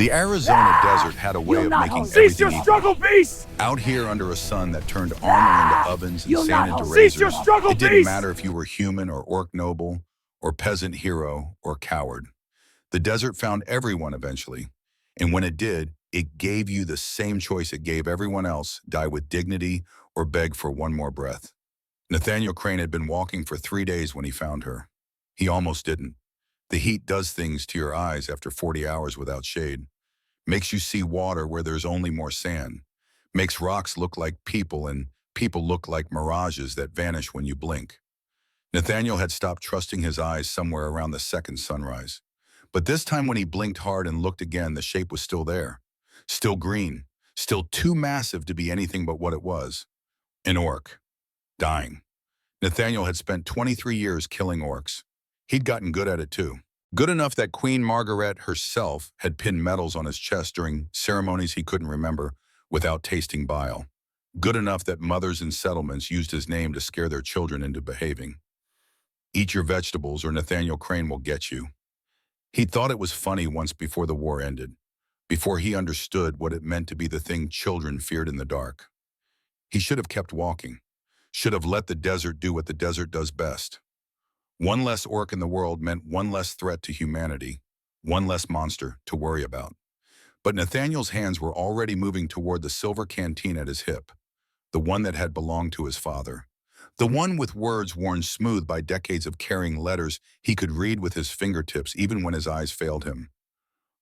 The Arizona desert had a way of making Cease your everything equal. struggle, beast! Out here under a sun that turned armor into ovens and You'll sand not into cease razors, your struggle, it didn't beast! matter if you were human or orc noble or peasant hero or coward. The desert found everyone eventually, and when it did, it gave you the same choice it gave everyone else: die with dignity or beg for one more breath. Nathaniel Crane had been walking for 3 days when he found her. He almost didn't. The heat does things to your eyes after 40 hours without shade. Makes you see water where there's only more sand. Makes rocks look like people and people look like mirages that vanish when you blink. Nathaniel had stopped trusting his eyes somewhere around the second sunrise. But this time when he blinked hard and looked again, the shape was still there. Still green. Still too massive to be anything but what it was. An orc. Dying. Nathaniel had spent 23 years killing orcs. He'd gotten good at it too. Good enough that Queen Margaret herself had pinned medals on his chest during ceremonies he couldn't remember without tasting bile. Good enough that mothers in settlements used his name to scare their children into behaving. Eat your vegetables or Nathaniel Crane will get you. He thought it was funny once before the war ended, before he understood what it meant to be the thing children feared in the dark. He should have kept walking, should have let the desert do what the desert does best. One less orc in the world meant one less threat to humanity, one less monster to worry about. But Nathaniel's hands were already moving toward the silver canteen at his hip, the one that had belonged to his father. The one with words worn smooth by decades of carrying letters he could read with his fingertips even when his eyes failed him.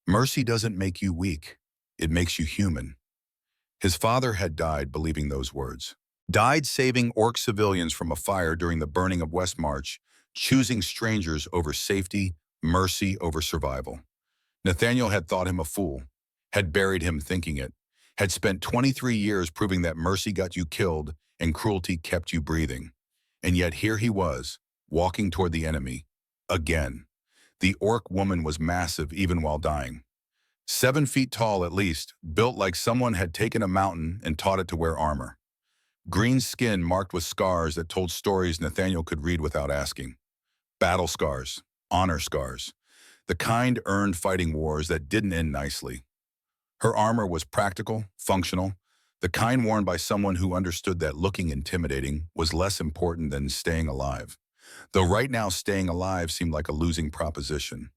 Mercy doesn't make you weak, it makes you human. His father had died believing those words. Died saving orc civilians from a fire during the burning of West March, choosing strangers over safety, mercy over survival. Nathaniel had thought him a fool, had buried him thinking it, had spent 23 years proving that mercy got you killed and cruelty kept you breathing. And yet here he was, walking toward the enemy. Again. The orc woman was massive even while dying. 7 feet tall at least, built like someone had taken a mountain and taught it to wear armor. Green skin marked with scars that told stories Nathaniel could read without asking. Battle scars, honor scars, the kind earned fighting wars that didn't end nicely. Her armor was practical, functional, the kind worn by someone who understood that looking intimidating was less important than staying alive. Though right now staying alive seemed like a losing proposition.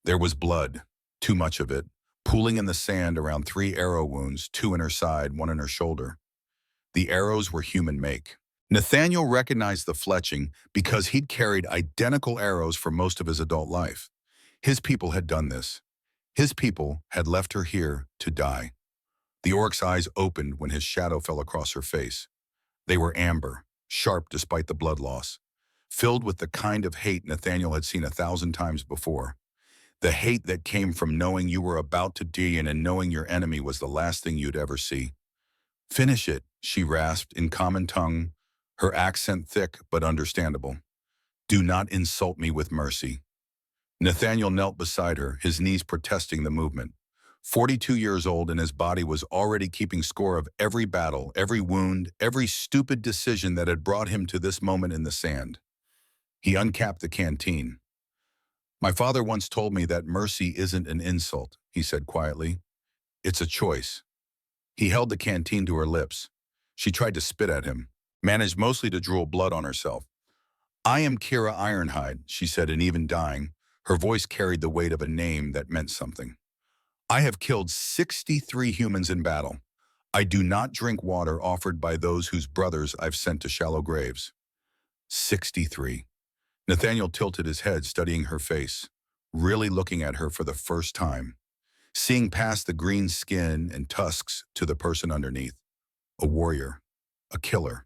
There was blood, too much of it, pooling in the sand around 3 arrow wounds, 2 in her side, 1 in her shoulder. The arrows were human make. Nathaniel recognized the fletching because he'd carried identical arrows for most of his adult life. His people had done this. His people had left her here to die. The orc's eyes opened when his shadow fell across her face. They were amber, sharp despite the blood loss, filled with the kind of hate Nathaniel had seen 1,000 times before. The hate that came from knowing you were about to die and knowing your enemy was the last thing you'd ever see. "Finish it," she rasped in common tongue, her accent thick but understandable. "Do not insult me with mercy." Nathaniel knelt beside her, his knees protesting the movement. 42 years old and his body was already keeping score of every battle, every wound, every stupid decision that had brought him to this moment in the sand. He uncapped the canteen. "My father once told me that mercy isn't an insult," he said quietly. "It's a choice." He held the canteen to her lips. She tried to spit at him, managed mostly to drool blood on herself. "I am Kira Ironhide," she said, and even dying, her voice carried the weight of a name that meant something. "I have killed 63 humans in battle. I do not drink water offered by those whose brothers I've sent to shallow graves." 63. Nathaniel tilted his head, studying her face, really looking at her for the first time, seeing past the green skin and tusks to the person underneath. A warrior, a killer,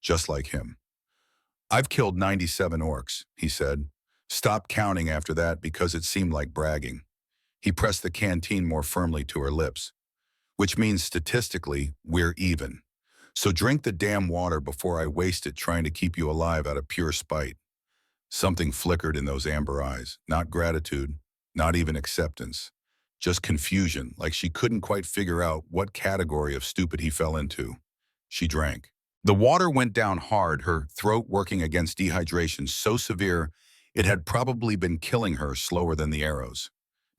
just like him. "I've killed 97 orcs," he said. Stopped counting after that because it seemed like bragging. He pressed the canteen more firmly to her lips. "Which means statistically, we're even. So drink the damn water before I waste it trying to keep you alive out of pure spite." Something flickered in those amber eyes. Not gratitude, not even acceptance. Just confusion, like she couldn't quite figure out what category of stupid he fell into. She drank. The water went down hard, her throat working against dehydration so severe it had probably been killing her slower than the arrows.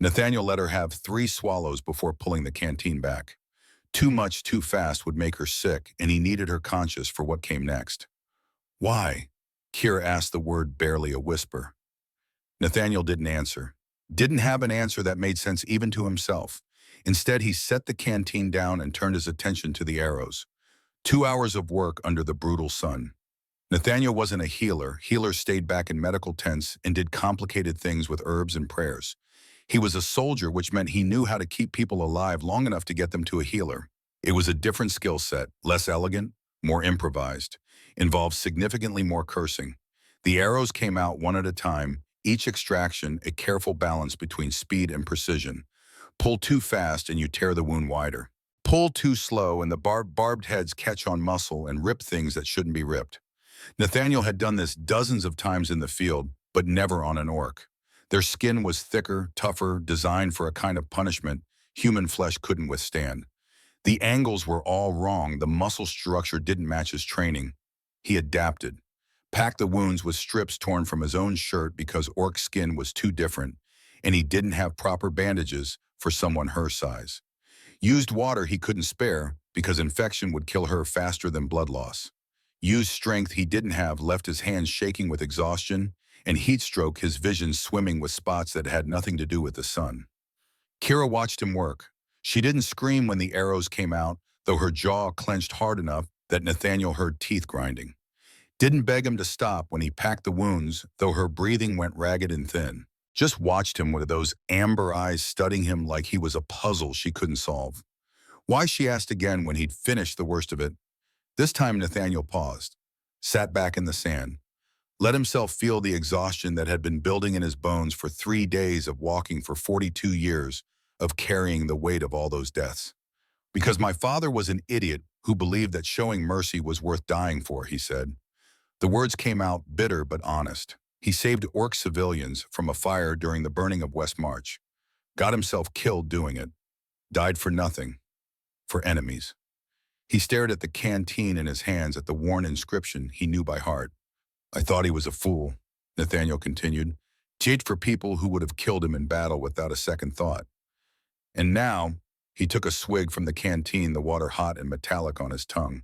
Nathaniel let her have 3 swallows before pulling the canteen back. Too much too fast would make her sick, and he needed her conscious for what came next. Why? Kira asked, the word barely a whisper. Nathaniel didn't answer. Didn't have an answer that made sense even to himself. Instead, he set the canteen down and turned his attention to the arrows. 2 hours of work under the brutal sun. Nathaniel wasn't a healer. Healers stayed back in medical tents and did complicated things with herbs and prayers. He was a soldier, which meant he knew how to keep people alive long enough to get them to a healer. It was a different skill set, less elegant, more improvised, involved significantly more cursing. The arrows came out one at a time, each extraction a careful balance between speed and precision. Pull too fast and you tear the wound wider. Pull too slow and the barbed heads catch on muscle and rip things that shouldn't be ripped. Nathaniel had done this dozens of times in the field, but never on an orc. Their skin was thicker, tougher, designed for a kind of punishment human flesh couldn't withstand. The angles were all wrong, the muscle structure didn't match his training. He adapted. Packed the wounds with strips torn from his own shirt because orc skin was too different, and he didn't have proper bandages for someone her size. Used water he couldn't spare because infection would kill her faster than blood loss. Used strength he didn't have left his hands shaking with exhaustion, and heat stroke his vision swimming with spots that had nothing to do with the sun. Kira watched him work. She didn't scream when the arrows came out, though her jaw clenched hard enough that Nathaniel heard teeth grinding. Didn't beg him to stop when he packed the wounds, though her breathing went ragged and thin. Just watched him with those amber eyes studying him like he was a puzzle she couldn't solve. Why, she asked again when he'd finished the worst of it. This time Nathaniel paused, sat back in the sand, let himself feel the exhaustion that had been building in his bones for 3 days of walking for 42 years, of carrying the weight of all those deaths. Because my father was an idiot who believed that showing mercy was worth dying for, he said. The words came out bitter but honest. He saved orc civilians from a fire during the burning of West March. Got himself killed doing it. Died for nothing. For enemies. He stared at the canteen in his hands, at the worn inscription he knew by heart. I thought he was a fool, Nathaniel continued. Cheat for people who would have killed him in battle without a second thought. And now, he took a swig from the canteen, the water hot and metallic on his tongue.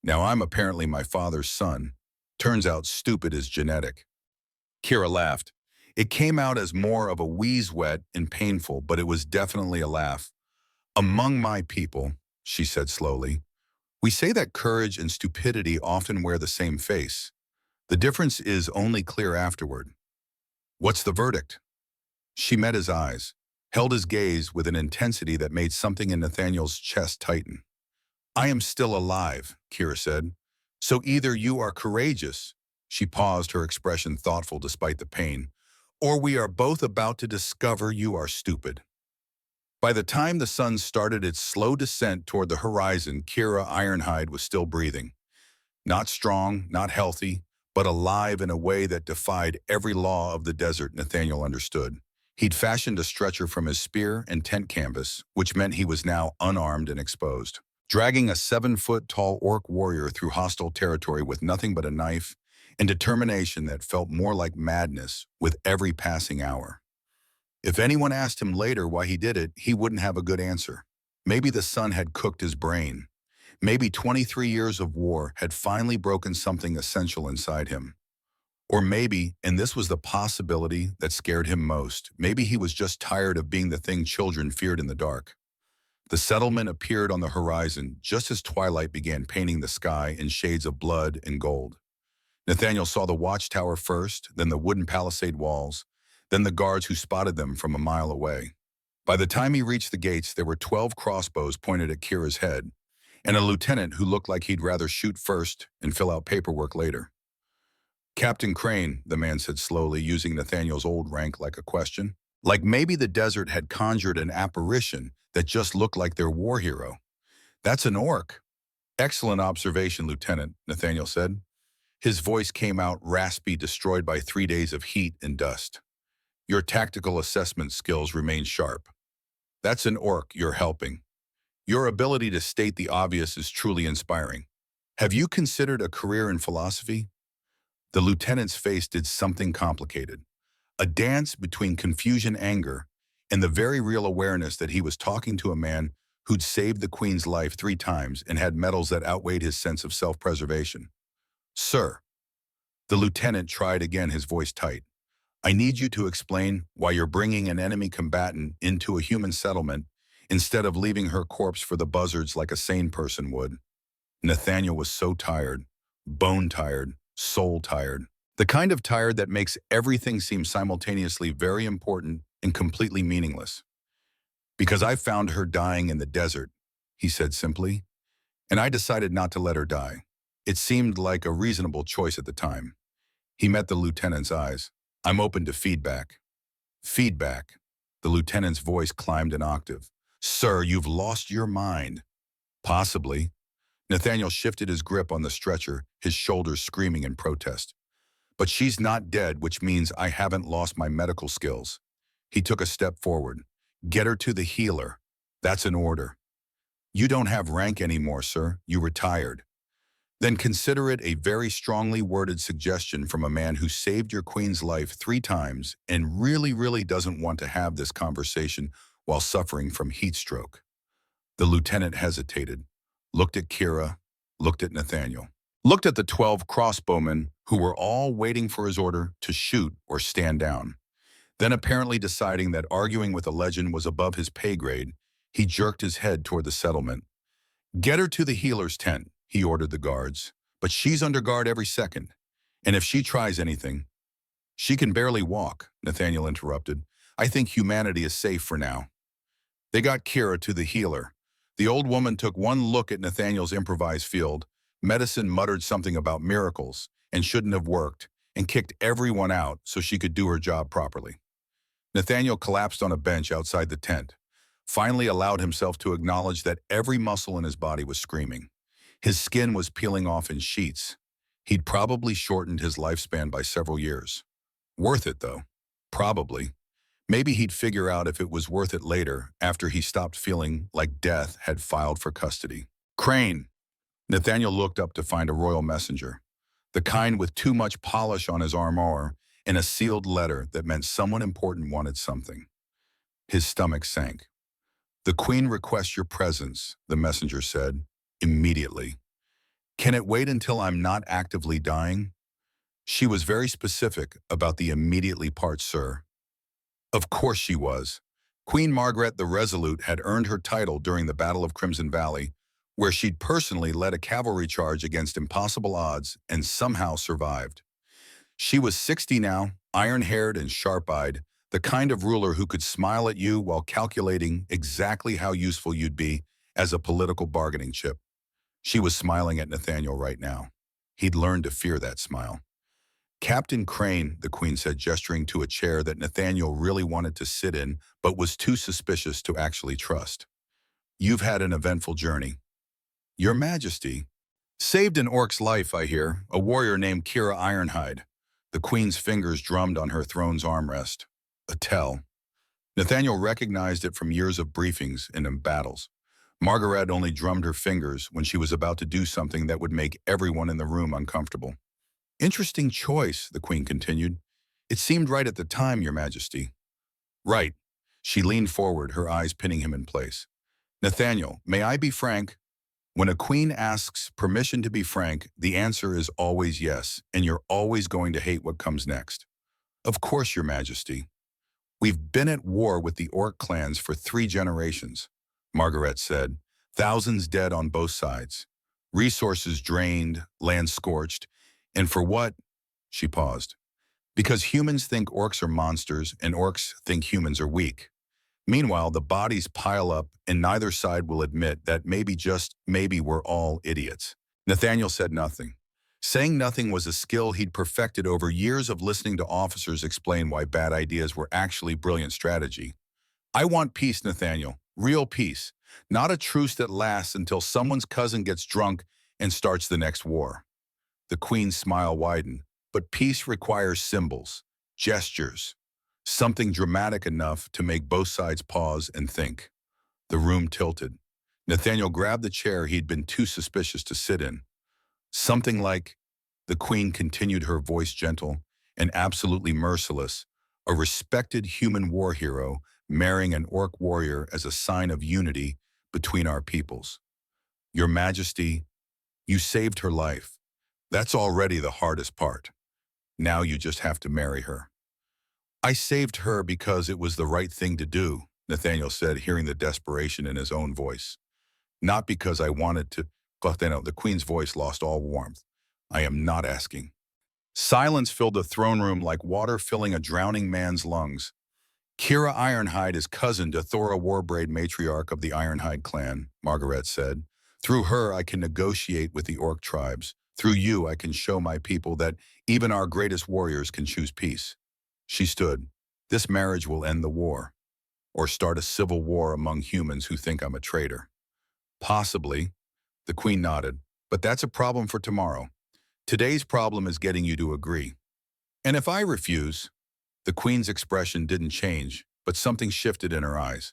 Now I'm apparently my father's son. Turns out stupid is genetic. Kira laughed. It came out as more of a wheeze wet and painful, but it was definitely a laugh. Among my people, she said slowly, we say that courage and stupidity often wear the same face. The difference is only clear afterward. What's the verdict? She met his eyes, held his gaze with an intensity that made something in Nathaniel's chest tighten. I am still alive, Kira said. So either you are courageous, she paused, her expression thoughtful despite the pain, or we are both about to discover you are stupid. By the time the sun started its slow descent toward the horizon, Kira Ironhide was still breathing. Not strong, not healthy, but alive in a way that defied every law of the desert, Nathaniel understood. He'd fashioned a stretcher from his spear and tent canvas, which meant he was now unarmed and exposed. Dragging a 7-foot-tall orc warrior through hostile territory with nothing but a knife and determination that felt more like madness with every passing hour. If anyone asked him later why he did it, he wouldn't have a good answer. Maybe the sun had cooked his brain. Maybe 23 years of war had finally broken something essential inside him. Or maybe, and this was the possibility that scared him most, maybe he was just tired of being the thing children feared in the dark. The settlement appeared on the horizon just as twilight began painting the sky in shades of blood and gold. Nathaniel saw the watchtower first, then the wooden palisade walls, then the guards who spotted them from a mile away. By the time he reached the gates, there were 12 crossbows pointed at Kira's head, and a lieutenant who looked like he'd rather shoot first and fill out paperwork later. Captain Crane, the man said slowly, using Nathaniel's old rank like a question. Like maybe the desert had conjured an apparition that just looked like their war hero. That's an orc. Excellent observation, Lieutenant, Nathaniel said. His voice came out raspy, destroyed by 3 days of heat and dust. Your tactical assessment skills remain sharp. That's an orc you're helping. Your ability to state the obvious is truly inspiring. Have you considered a career in philosophy? The lieutenant's face did something complicated. A dance between confusion and anger. and the very real awareness that he was talking to a man who'd saved the Queen's life 3 times and had medals that outweighed his sense of self-preservation. "Sir," the lieutenant tried again, his voice tight. "I need you to explain why you're bringing an enemy combatant into a human settlement instead of leaving her corpse for the buzzards like a sane person would." Nathaniel was so tired, bone tired, soul tired. The kind of tired that makes everything seem simultaneously very important and completely meaningless. "Because I found her dying in the desert," he said simply, "and I decided not to let her die. It seemed like a reasonable choice at the time." He met the lieutenant's eyes. "I'm open to feedback." "Feedback?" The lieutenant's voice climbed an octave. "Sir, you've lost your mind." "Possibly." Nathaniel shifted his grip on the stretcher, his shoulders screaming in protest. "But she's not dead, which means I haven't lost my medical skills." He took a step forward. "Get her to the healer. That's an order." "You don't have rank anymore, sir. You retired." "Then consider it a very strongly worded suggestion from a man who saved your queen's life 3 times and really doesn't want to have this conversation while suffering from heat stroke." The lieutenant hesitated, looked at Kira, looked at Nathaniel, looked at the 12 crossbowmen who were all waiting for his order to shoot or stand down. Then, apparently deciding that arguing with a legend was above his pay grade, he jerked his head toward the settlement. "Get her to the healer's tent," he ordered the guards. "But she's under guard every second. And if she tries anything—" "She can barely walk," Nathaniel interrupted. "I think humanity is safe for now." They got Kira to the healer. The old woman took one look at Nathaniel's improvised field. Medicine muttered something about miracles and shouldn't have worked, and kicked everyone out so she could do her job properly. Nathaniel collapsed on a bench outside the tent, finally allowed himself to acknowledge that every muscle in his body was screaming. His skin was peeling off in sheets. He'd probably shortened his lifespan by several years. Worth it, though. Probably. Maybe he'd figure out if it was worth it later, after he stopped feeling like death had filed for custody. "Crane!" Nathaniel looked up to find a royal messenger, the kind with too much polish on his armor and a sealed letter that meant someone important wanted something. His stomach sank. "The Queen requests your presence," the messenger said, "immediately." "Can it wait until I'm not actively dying?" She was very specific about the immediately part, sir. Of course she was. Queen Margaret the Resolute had earned her title during the Battle of Crimson Valley, where she'd personally led a cavalry charge against impossible odds and somehow survived. She was 60 now, iron-haired and sharp-eyed, the kind of ruler who could smile at you while calculating exactly how useful you'd be as a political bargaining chip. She was smiling at Nathaniel right now. He'd learned to fear that smile. "Captain Crane," the Queen said, gesturing to a chair that Nathaniel really wanted to sit in but was too suspicious to actually trust. "You've had an eventful journey." "Your Majesty." "Saved an orc's life, I hear, a warrior named Kira Ironhide." The Queen's fingers drummed on her throne's armrest. A tell. Nathaniel recognized it from years of briefings and in battles. Margaret only drummed her fingers when she was about to do something that would make everyone in the room uncomfortable. "Interesting choice," the Queen continued. "It seemed right at the time, Your Majesty." "Right." She leaned forward, her eyes pinning him in place. "Nathaniel, may I be frank?" When a queen asks permission to be frank, the answer is always yes, and you're always going to hate what comes next. "Of course, Your Majesty." "We've been at war with the orc clans for 3 generations, Margaret said. "Thousands dead on both sides. Resources drained, land scorched. And for what?" She paused. "Because humans think orcs are monsters and orcs think humans are weak. Meanwhile, the bodies pile up and neither side will admit that maybe, just maybe, we're all idiots." Nathaniel said nothing. Saying nothing was a skill he'd perfected over years of listening to officers explain why bad ideas were actually brilliant strategy. "I want peace, Nathaniel. Real peace. Not a truce that lasts until someone's cousin gets drunk and starts the next war." The Queen's smile widened. "But peace requires symbols, gestures. Something dramatic enough to make both sides pause and think." The room tilted. Nathaniel grabbed the chair he'd been too suspicious to sit in. "Something like," the Queen continued, her voice gentle and absolutely merciless, "a respected human war hero marrying an orc warrior as a sign of unity between our peoples. Your Majesty, you saved her life. That's already the hardest part. Now you just have to marry her. I saved her because it was the right thing to do, Nathaniel said, hearing the desperation in his own voice. Not because I wanted to. The queen's voice lost all warmth. I am not asking. Silence filled the throne room like water filling a drowning man's lungs. Kira Ironhide is cousin to Thora Warbraid, matriarch of the Ironhide clan, Margaret said. Through her, I can negotiate with the orc tribes. Through you, I can show my people that even our greatest warriors can choose peace. She stood. This marriage will end the war, or start a civil war among humans who think I'm a traitor. Possibly, the queen nodded, but that's a problem for tomorrow. Today's problem is getting you to agree. And if I refuse, the queen's expression didn't change, but something shifted in her eyes.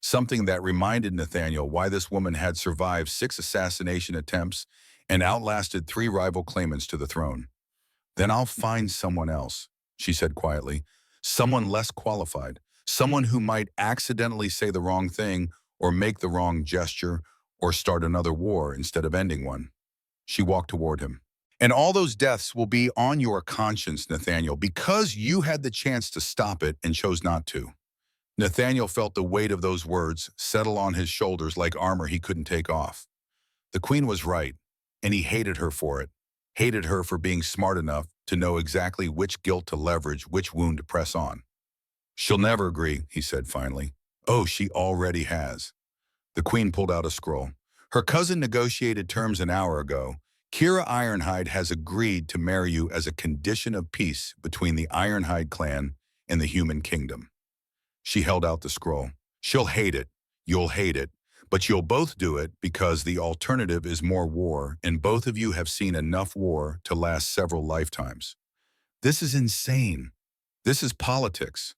Something that reminded Nathaniel why this woman had survived 6 assassination attempts and outlasted 3 rival claimants to the throne. Then I'll find someone else, she said quietly. Someone less qualified. Someone who might accidentally say the wrong thing or make the wrong gesture or start another war instead of ending one. She walked toward him. And all those deaths will be on your conscience, Nathaniel, because you had the chance to stop it and chose not to. Nathaniel felt the weight of those words settle on his shoulders like armor he couldn't take off. The queen was right, and he hated her for it. Hated her for being smart enough to know exactly which guilt to leverage, which wound to press on. She'll never agree, he said finally. Oh, she already has. The queen pulled out a scroll. Her cousin negotiated terms an hour ago. Kira Ironhide has agreed to marry you as a condition of peace between the Ironhide clan and the human kingdom. She held out the scroll. She'll hate it. You'll hate it. But you'll both do it because the alternative is more war, and both of you have seen enough war to last several lifetimes. This is insane. This is politics.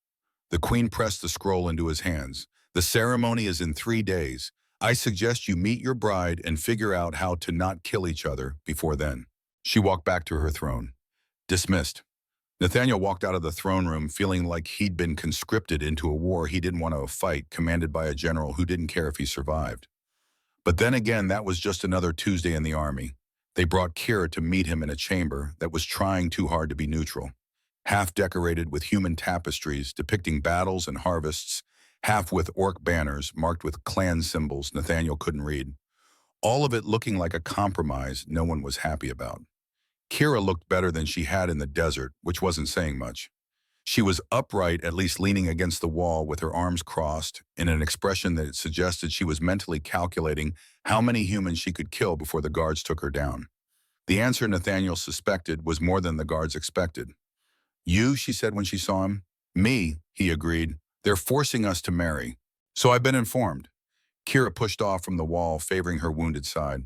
The queen pressed the scroll into his hands. The ceremony is in 3 days. I suggest you meet your bride and figure out how to not kill each other before then. She walked back to her throne. Dismissed. Nathaniel walked out of the throne room feeling like he'd been conscripted into a war he didn't want to fight, commanded by a general who didn't care if he survived. But then again, that was just another Tuesday in the army. They brought Kira to meet him in a chamber that was trying too hard to be neutral. Half decorated with human tapestries depicting battles and harvests, half with orc banners marked with clan symbols Nathaniel couldn't read. All of it looking like a compromise no one was happy about. Kira looked better than she had in the desert, which wasn't saying much. She was upright, at least leaning against the wall with her arms crossed, in an expression that suggested she was mentally calculating how many humans she could kill before the guards took her down. The answer Nathaniel suspected was more than the guards expected. You, she said when she saw him. Me, he agreed. They're forcing us to marry. So I've been informed. Kira pushed off from the wall, favoring her wounded side.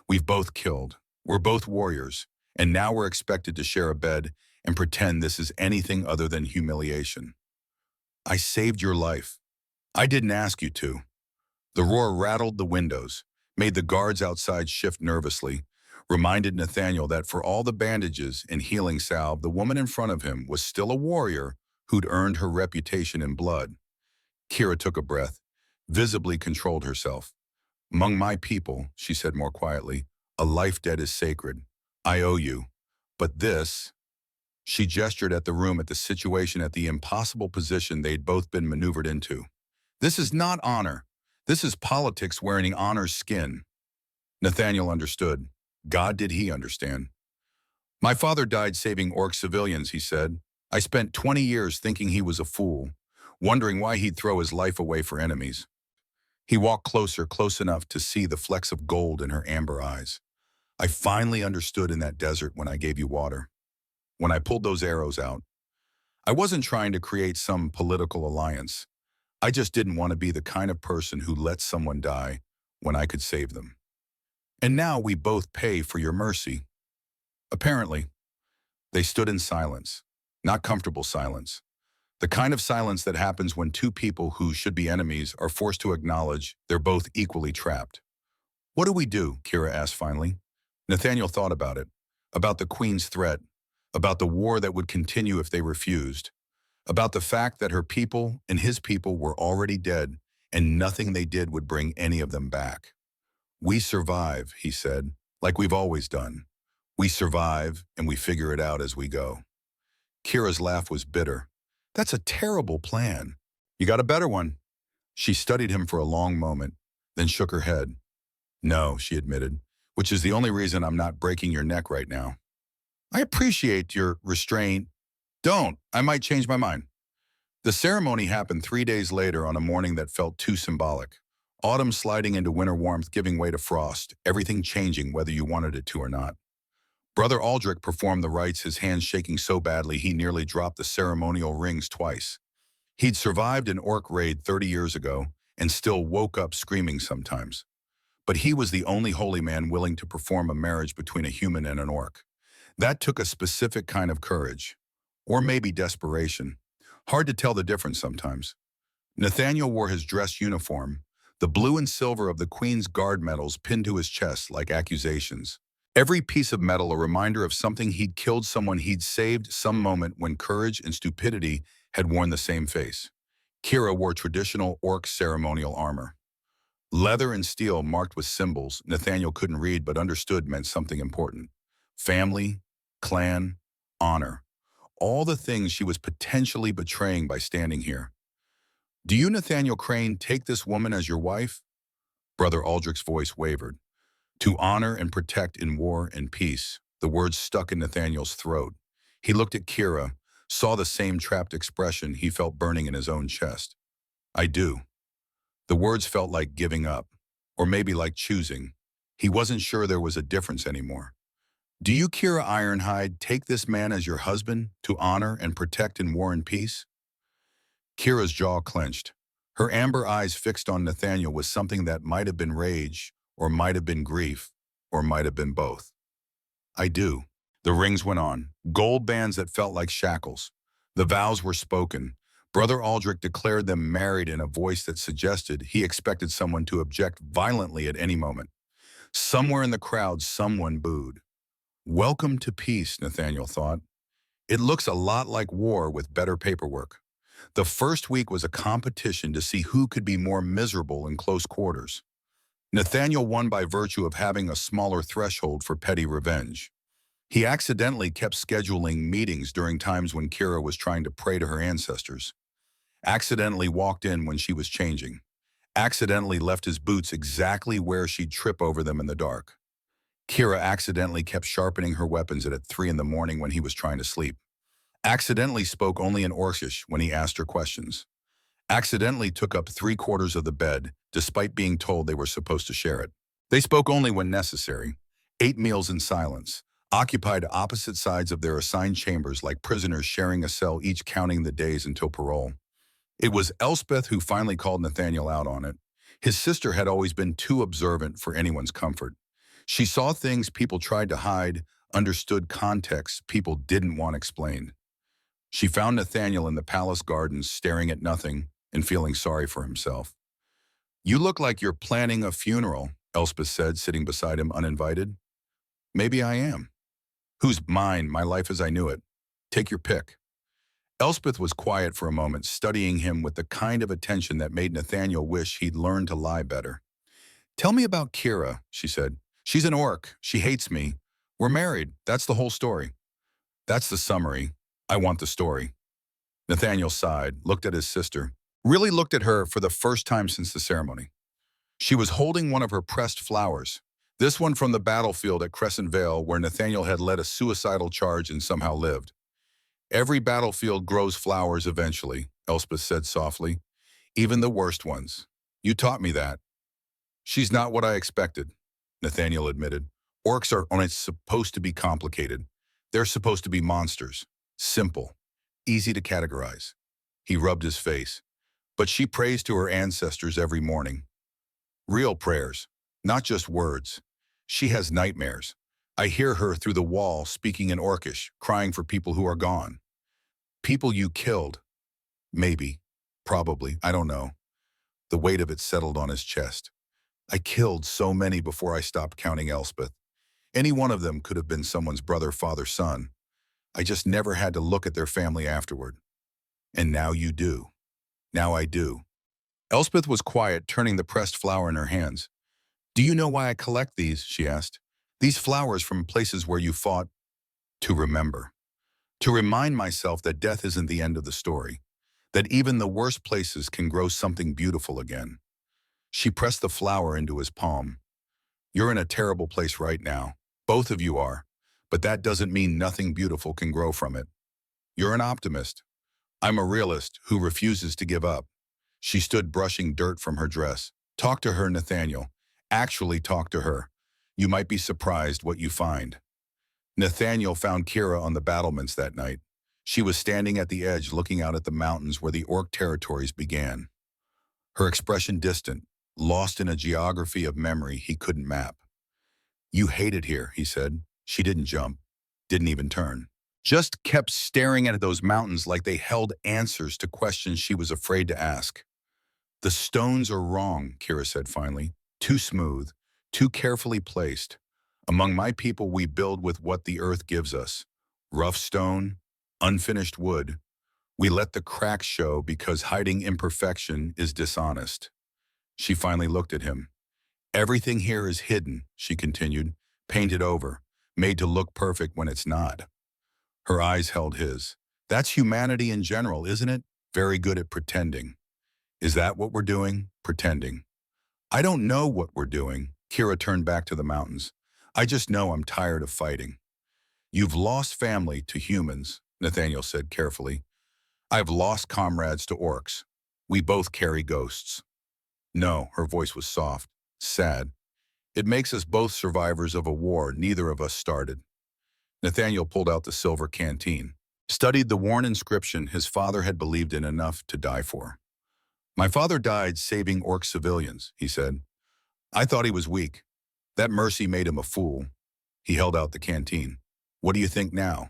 We've both killed. We're both warriors. And now we're expected to share a bed and pretend this is anything other than humiliation. I saved your life. I didn't ask you to. The roar rattled the windows, made the guards outside shift nervously, reminded Nathaniel that for all the bandages and healing salve, the woman in front of him was still a warrior who'd earned her reputation in blood. Kira took a breath, visibly controlled herself. Among my people, she said more quietly, a life debt is sacred. I owe you. But this, she gestured at the room, at the situation, at the impossible position they'd both been maneuvered into. This is not honor. This is politics wearing honor's skin. Nathaniel understood. God did he understand. My father died saving orc civilians, he said. I spent 20 years thinking he was a fool, wondering why he'd throw his life away for enemies. He walked closer, close enough to see the flecks of gold in her amber eyes. I finally understood in that desert when I gave you water. When I pulled those arrows out. I wasn't trying to create some political alliance. I just didn't want to be the kind of person who lets someone die when I could save them. And now we both pay for your mercy. Apparently, they stood in silence, not comfortable silence. The kind of silence that happens when two people who should be enemies are forced to acknowledge they're both equally trapped. What do we do? Kira asked finally. Nathaniel thought about it, about the queen's threat, about the war that would continue if they refused, About the fact that her people and his people were already dead and nothing they did would bring any of them back. We survive, he said, like we've always done. We survive and we figure it out as we go. Kira's laugh was bitter. That's a terrible plan. You got a better one. She studied him for a long moment, then shook her head. No, she admitted, which is the only reason I'm not breaking your neck right now. I appreciate your restraint. Don't. I might change my mind. The ceremony happened 3 days later on a morning that felt too symbolic. Autumn sliding into winter warmth giving way to frost, everything changing whether you wanted it to or not. Brother Aldrich performed the rites, his hands shaking so badly he nearly dropped the ceremonial rings twice. He'd survived an orc raid 30 years ago and still woke up screaming sometimes. But he was the only holy man willing to perform a marriage between a human and an orc. That took a specific kind of courage. Or maybe desperation. Hard to tell the difference sometimes. Nathaniel wore his dress uniform, the blue and silver of the Queen's Guard medals pinned to his chest like accusations. Every piece of metal a reminder of something he'd killed, someone he'd saved, some moment when courage and stupidity had worn the same face. Kira wore traditional orc ceremonial armor. Leather and steel marked with symbols Nathaniel couldn't read but understood meant something important. Family, clan, honor. All the things she was potentially betraying by standing here. Do you, Nathaniel Crane, take this woman as your wife? Brother Aldrich's voice wavered. To honor and protect in war and peace. The words stuck in Nathaniel's throat. He looked at Kira, saw the same trapped expression he felt burning in his own chest. I do. The words felt like giving up, or maybe like choosing. He wasn't sure there was a difference anymore. Do you, Kira Ironhide, take this man as your husband to honor and protect in war and peace? Kira's jaw clenched. Her amber eyes fixed on Nathaniel with something that might have been rage, or might have been grief, or might have been both. I do. The rings went on, gold bands that felt like shackles. The vows were spoken. Brother Aldrich declared them married in a voice that suggested he expected someone to object violently at any moment. Somewhere in the crowd, someone booed. Welcome to peace, Nathaniel thought. It looks a lot like war with better paperwork. The first week was a competition to see who could be more miserable in close quarters. Nathaniel won by virtue of having a smaller threshold for petty revenge. He accidentally kept scheduling meetings during times when Kira was trying to pray to her ancestors. Accidentally walked in when she was changing. Accidentally left his boots exactly where she'd trip over them in the dark. Kira accidentally kept sharpening her weapons at 3 in the morning when he was trying to sleep. Accidentally spoke only in Orcish when he asked her questions. Accidentally took up 3/4 of the bed, despite being told they were supposed to share it. They spoke only when necessary, ate meals in silence, occupied opposite sides of their assigned chambers like prisoners sharing a cell, each counting the days until parole. It was Elspeth who finally called Nathaniel out on it. His sister had always been too observant for anyone's comfort. She saw things people tried to hide, understood contexts people didn't want explained. She found Nathaniel in the palace gardens staring at nothing and feeling sorry for himself. You look like you're planning a funeral, Elspeth said, sitting beside him uninvited. Maybe I am. Who's mine, my life as I knew it? Take your pick. Elspeth was quiet for a moment, studying him with the kind of attention that made Nathaniel wish he'd learned to lie better. Tell me about Kira, she said. She's an orc. She hates me. We're married. That's the whole story. That's the summary. I want the story. Nathaniel sighed, looked at his sister, really looked at her for the first time since the ceremony. She was holding one of her pressed flowers, this one from the battlefield at Crescent Vale where Nathaniel had led a suicidal charge and somehow lived. Every battlefield grows flowers eventually, Elspeth said softly, even the worst ones. You taught me that. She's not what I expected, Nathaniel admitted. Orcs aren't supposed to be complicated. They're supposed to be monsters. Simple. Easy to categorize. He rubbed his face. But she prays to her ancestors every morning. Real prayers, not just words. She has nightmares. I hear her through the wall speaking in Orcish, crying for people who are gone. People you killed. Maybe. Probably. I don't know. The weight of it settled on his chest. I killed so many before I stopped counting, Elspeth. Any one of them could have been someone's brother, father, son. I just never had to look at their family afterward. And now you do. Now I do. Elspeth was quiet, turning the pressed flower in her hands. Do you know why I collect these? She asked. These flowers from places where you fought. To remember. To remind myself that death isn't the end of the story. That even the worst places can grow something beautiful again. She pressed the flower into his palm. You're in a terrible place right now. Both of you are. But that doesn't mean nothing beautiful can grow from it. You're an optimist. I'm a realist who refuses to give up. She stood brushing dirt from her dress. Talk to her, Nathaniel. Actually talk to her. You might be surprised what you find. Nathaniel found Kira on the battlements that night. She was standing at the edge looking out at the mountains where the Orc territories began. Her expression distant, lost in a geography of memory he couldn't map. You hate it here, he said. She didn't jump, didn't even turn. Just kept staring at those mountains like they held answers to questions she was afraid to ask. The stones are wrong, Kira said finally. Too smooth, too carefully placed. Among my people we build with what the earth gives us. Rough stone, unfinished wood. We let the cracks show because hiding imperfection is dishonest. She finally looked at him. Everything here is hidden, she continued, painted over, made to look perfect when it's not. Her eyes held his. That's humanity in general, isn't it? Very good at pretending. Is that what we're doing? Pretending. I don't know what we're doing. Kira turned back to the mountains. I just know I'm tired of fighting. You've lost family to humans, Nathaniel said carefully. I've lost comrades to orcs. We both carry ghosts. No, her voice was soft, sad. It makes us both survivors of a war neither of us started. Nathaniel pulled out the silver canteen, studied the worn inscription his father had believed in enough to die for. My father died saving orc civilians, he said. I thought he was weak. That mercy made him a fool. He held out the canteen. What do you think now?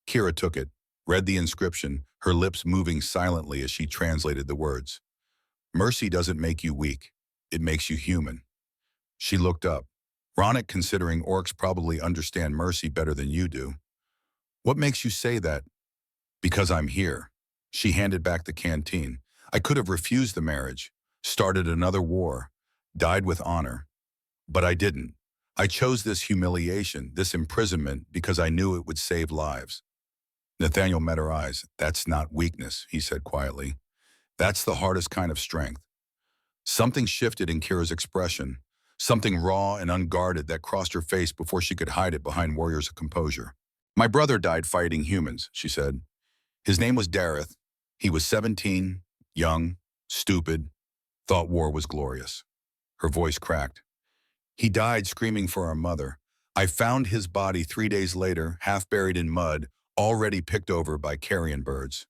Kira took it, read the inscription, her lips moving silently as she translated the words. Mercy doesn't make you weak. It makes you human. She looked up. Ronick, considering orcs probably understand mercy better than you do. What makes you say that? Because I'm here. She handed back the canteen. I could have refused the marriage, started another war, died with honor. But I didn't. I chose this humiliation, this imprisonment, because I knew it would save lives. Nathaniel met her eyes. That's not weakness, he said quietly. That's the hardest kind of strength. Something shifted in Kira's expression, something raw and unguarded that crossed her face before she could hide it behind warriors of composure. My brother died fighting humans, she said. His name was Dareth. He was 17, young, stupid, thought war was glorious. Her voice cracked. He died screaming for our mother. I found his body 3 days later, half buried in mud, already picked over by carrion birds.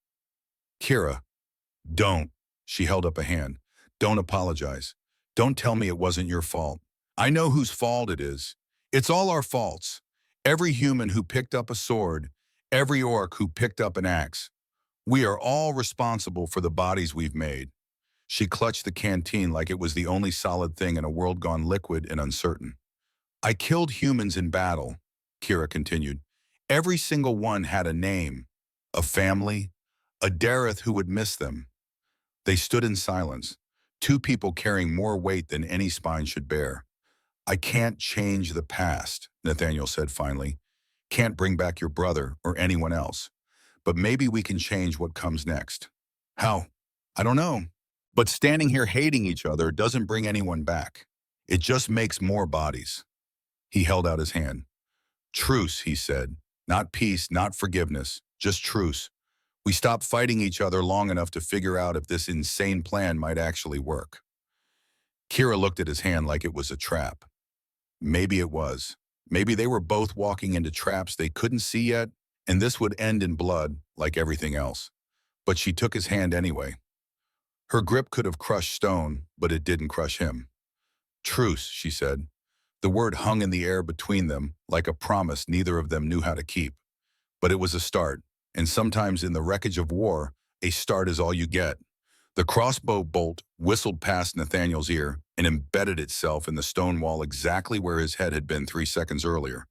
Kira, don't. She held up a hand. Don't apologize. Don't tell me it wasn't your fault. I know whose fault it is. It's all our faults. Every human who picked up a sword, every orc who picked up an axe. We are all responsible for the bodies we've made. She clutched the canteen like it was the only solid thing in a world gone liquid and uncertain. I killed humans in battle, Kira continued. Every single one had a name, a family, a Dareth who would miss them. They stood in silence, two people carrying more weight than any spine should bear. I can't change the past, Nathaniel said finally. Can't bring back your brother or anyone else. But maybe we can change what comes next. How? I don't know. But standing here hating each other doesn't bring anyone back. It just makes more bodies. He held out his hand. Truce, he said. Not peace, not forgiveness, just truce. We stopped fighting each other long enough to figure out if this insane plan might actually work. Kira looked at his hand like it was a trap. Maybe it was. Maybe they were both walking into traps they couldn't see yet, and this would end in blood like everything else. But she took his hand anyway. Her grip could have crushed stone, but it didn't crush him. Truce, she said. The word hung in the air between them, like a promise neither of them knew how to keep. But it was a start, and sometimes in the wreckage of war, a start is all you get. The crossbow bolt whistled past Nathaniel's ear and embedded itself in the stone wall exactly where his head had been 3 seconds earlier.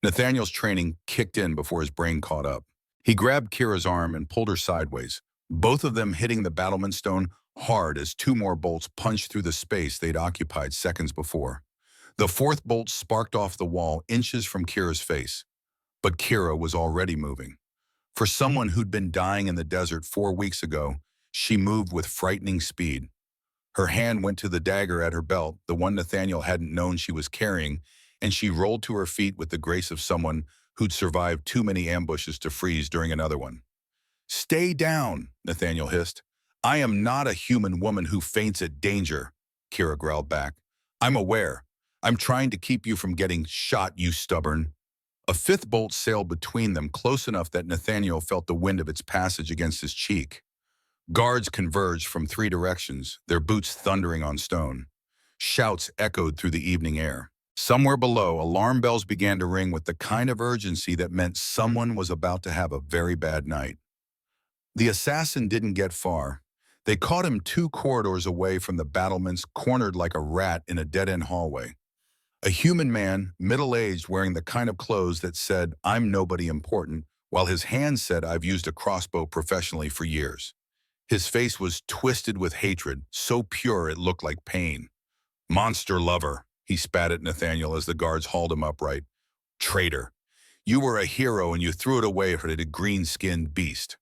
Nathaniel's training kicked in before his brain caught up. He grabbed Kira's arm and pulled her sideways, both of them hitting the battlement stone hard as two more bolts punched through the space they'd occupied seconds before. The fourth bolt sparked off the wall inches from Kira's face, but Kira was already moving. For someone who'd been dying in the desert 4 weeks ago, she moved with frightening speed. Her hand went to the dagger at her belt, the one Nathaniel hadn't known she was carrying, and she rolled to her feet with the grace of someone who'd survived too many ambushes to freeze during another one. "Stay down," Nathaniel hissed. "I am not a human woman who faints at danger," Kira growled back. "I'm aware. I'm trying to keep you from getting shot, you stubborn." A fifth bolt sailed between them, close enough that Nathaniel felt the wind of its passage against his cheek. Guards converged from 3 directions, their boots thundering on stone. Shouts echoed through the evening air. Somewhere below, alarm bells began to ring with the kind of urgency that meant someone was about to have a very bad night. The assassin didn't get far. They caught him 2 corridors away from the battlements, cornered like a rat in a dead-end hallway. A human man, middle-aged, wearing the kind of clothes that said, "I'm nobody important," while his hand said, "I've used a crossbow professionally for years." His face was twisted with hatred, so pure it looked like pain. "Monster lover," he spat at Nathaniel as the guards hauled him upright. "Traitor. You were a hero and you threw it away for a green-skinned beast."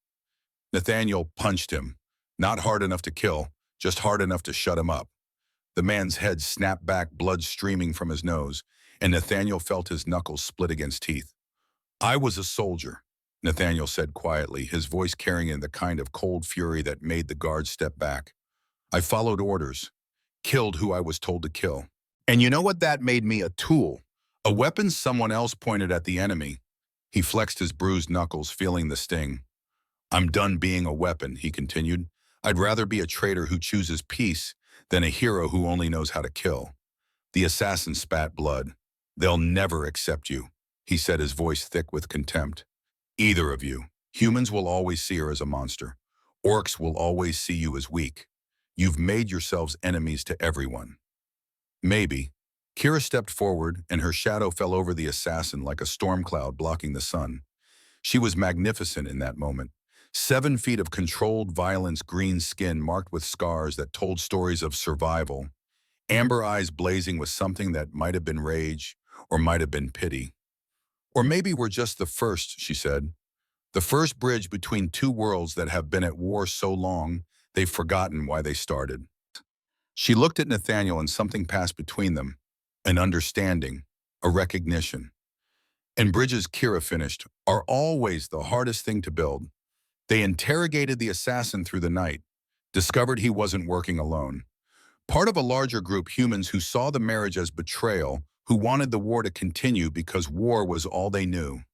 Nathaniel punched him, not hard enough to kill, just hard enough to shut him up. The man's head snapped back, blood streaming from his nose, and Nathaniel felt his knuckles split against teeth. "I was a soldier," Nathaniel said quietly, his voice carrying in the kind of cold fury that made the guards step back. "I followed orders, killed who I was told to kill. And you know what that made me? A tool. A weapon someone else pointed at the enemy." He flexed his bruised knuckles, feeling the sting. "I'm done being a weapon," he continued. "I'd rather be a traitor who chooses peace than a hero who only knows how to kill." The assassin spat blood. "They'll never accept you," he said, his voice thick with contempt. "Either of you. Humans will always see her as a monster. Orcs will always see you as weak. You've made yourselves enemies to everyone." "Maybe." Kira stepped forward, and her shadow fell over the assassin like a storm cloud blocking the sun. She was magnificent in that moment. 7 feet of controlled violence, green skin marked with scars that told stories of survival, amber eyes blazing with something that might have been rage or might have been pity. "Or maybe we're just the first," she said. "The first bridge between two worlds that have been at war so long they've forgotten why they started." She looked at Nathaniel and something passed between them, an understanding, a recognition. "And bridges," Kira finished, "are always the hardest thing to build." They interrogated the assassin through the night, discovered he wasn't working alone. Part of a larger group, humans who saw the marriage as betrayal, who wanted the war to continue because war was all they knew,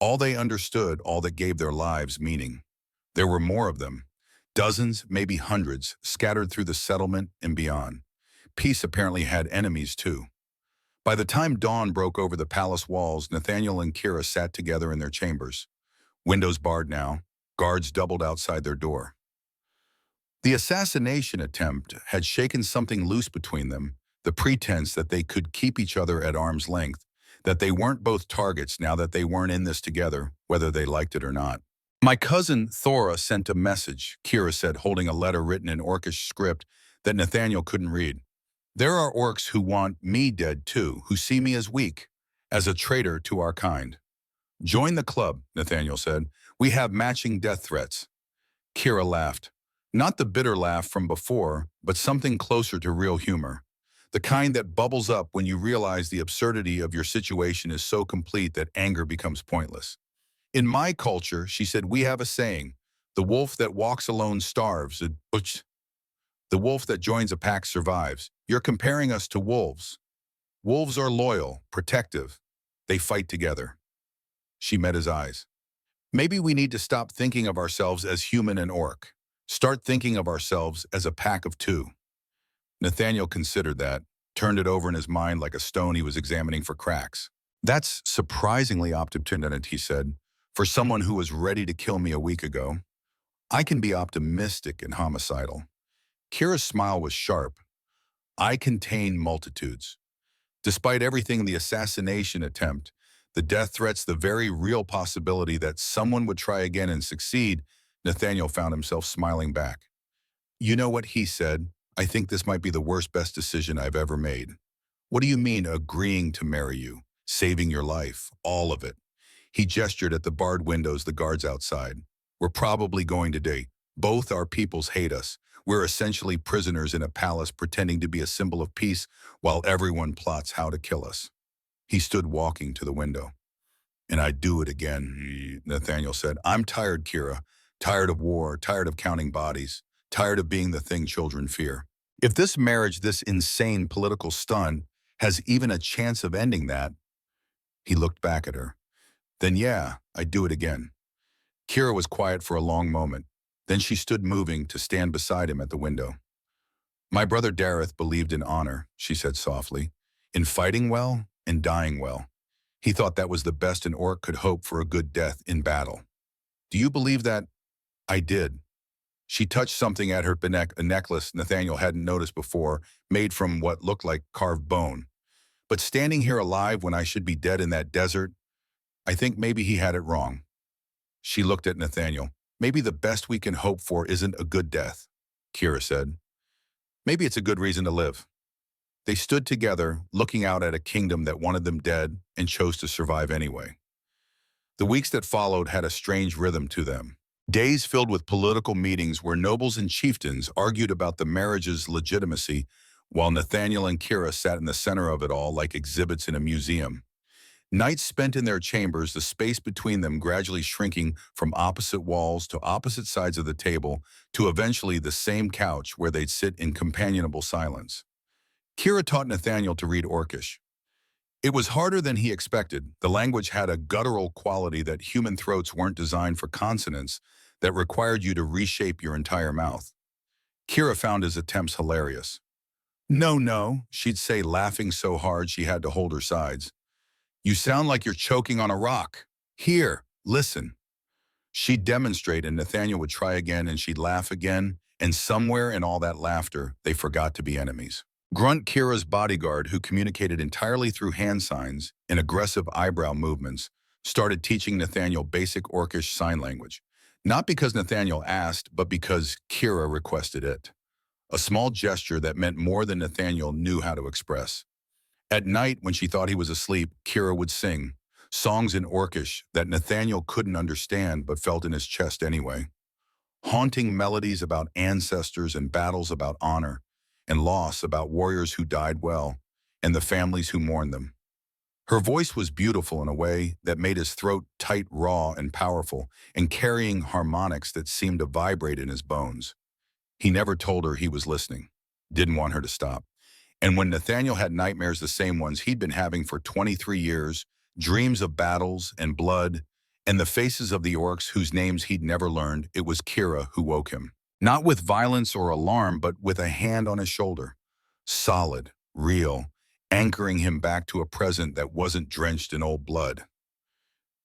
all they understood, all that gave their lives meaning. There were more of them, dozens, maybe hundreds, scattered through the settlement and beyond. Peace apparently had enemies too. By the time dawn broke over the palace walls, Nathaniel and Kira sat together in their chambers. Windows barred now, guards doubled outside their door. The assassination attempt had shaken something loose between them, the pretense that they could keep each other at arm's length, that they weren't both targets now that they weren't in this together, whether they liked it or not. "My cousin Thora sent a message," Kira said, holding a letter written in Orcish script that Nathaniel couldn't read. "There are orcs who want me dead too, who see me as weak, as a traitor to our kind." "Join the club," Nathaniel said. "We have matching death threats." Kira laughed. Not the bitter laugh from before, but something closer to real humor. The kind that bubbles up when you realize the absurdity of your situation is so complete that anger becomes pointless. "In my culture," she said, "we have a saying, the wolf that walks alone starves. The wolf that joins a pack survives. You're comparing us to wolves. Wolves are loyal, protective. They fight together." She met his eyes. "Maybe we need to stop thinking of ourselves as human and orc. Start thinking of ourselves as a pack of two." Nathaniel considered that, turned it over in his mind like a stone he was examining for cracks. "That's surprisingly optimistic," he said, "for someone who was ready to kill me a week ago. I can be optimistic and homicidal." Kira's smile was sharp. "I contain multitudes." Despite everything, the assassination attempt, the death threats, the very real possibility that someone would try again and succeed, Nathaniel found himself smiling back. You know what he said? I think this might be the best decision I've ever made. What do you mean agreeing to marry you? Saving your life? All of it. He gestured at the barred windows, the guards outside. We're probably going to date. Both our peoples hate us. We're essentially prisoners in a palace pretending to be a symbol of peace while everyone plots how to kill us. He stood walking to the window. And I'd do it again, Nathaniel said. I'm tired, Kira. Tired of war, tired of counting bodies, tired of being the thing children fear. If this marriage, this insane political stunt, has even a chance of ending that, he looked back at her. Then yeah, I'd do it again. Kira was quiet for a long moment. Then she stood moving to stand beside him at the window. My brother Dareth believed in honor, she said softly, in fighting well and dying well. He thought that was the best an orc could hope for a good death in battle. Do you believe that? I did. She touched something at her neck, a necklace Nathaniel hadn't noticed before, made from what looked like carved bone. But standing here alive when I should be dead in that desert, I think maybe he had it wrong. She looked at Nathaniel. Maybe the best we can hope for isn't a good death, Kira said. Maybe it's a good reason to live. They stood together, looking out at a kingdom that wanted them dead and chose to survive anyway. The weeks that followed had a strange rhythm to them. Days filled with political meetings where nobles and chieftains argued about the marriage's legitimacy, while Nathaniel and Kira sat in the center of it all like exhibits in a museum. Nights spent in their chambers, the space between them gradually shrinking from opposite walls to opposite sides of the table to eventually the same couch where they'd sit in companionable silence. Kira taught Nathaniel to read Orcish. It was harder than he expected. The language had a guttural quality that human throats weren't designed for consonants that required you to reshape your entire mouth. Kira found his attempts hilarious. No, she'd say, laughing so hard she had to hold her sides. You sound like you're choking on a rock. Here, listen. She'd demonstrate and Nathaniel would try again and she'd laugh again, and somewhere in all that laughter, they forgot to be enemies. Grunt, Kira's bodyguard, who communicated entirely through hand signs and aggressive eyebrow movements, started teaching Nathaniel basic Orcish sign language. Not because Nathaniel asked, but because Kira requested it. A small gesture that meant more than Nathaniel knew how to express. At night, when she thought he was asleep, Kira would sing songs in Orcish that Nathaniel couldn't understand but felt in his chest anyway. Haunting melodies about ancestors and battles about honor, and loss about warriors who died well, and the families who mourned them. Her voice was beautiful in a way that made his throat tight, raw, and powerful, and carrying harmonics that seemed to vibrate in his bones. He never told her he was listening, didn't want her to stop. And when Nathaniel had nightmares, the same ones he'd been having for 23 years, dreams of battles and blood, and the faces of the orcs whose names he'd never learned, it was Kira who woke him. Not with violence or alarm, but with a hand on his shoulder. Solid, real, anchoring him back to a present that wasn't drenched in old blood.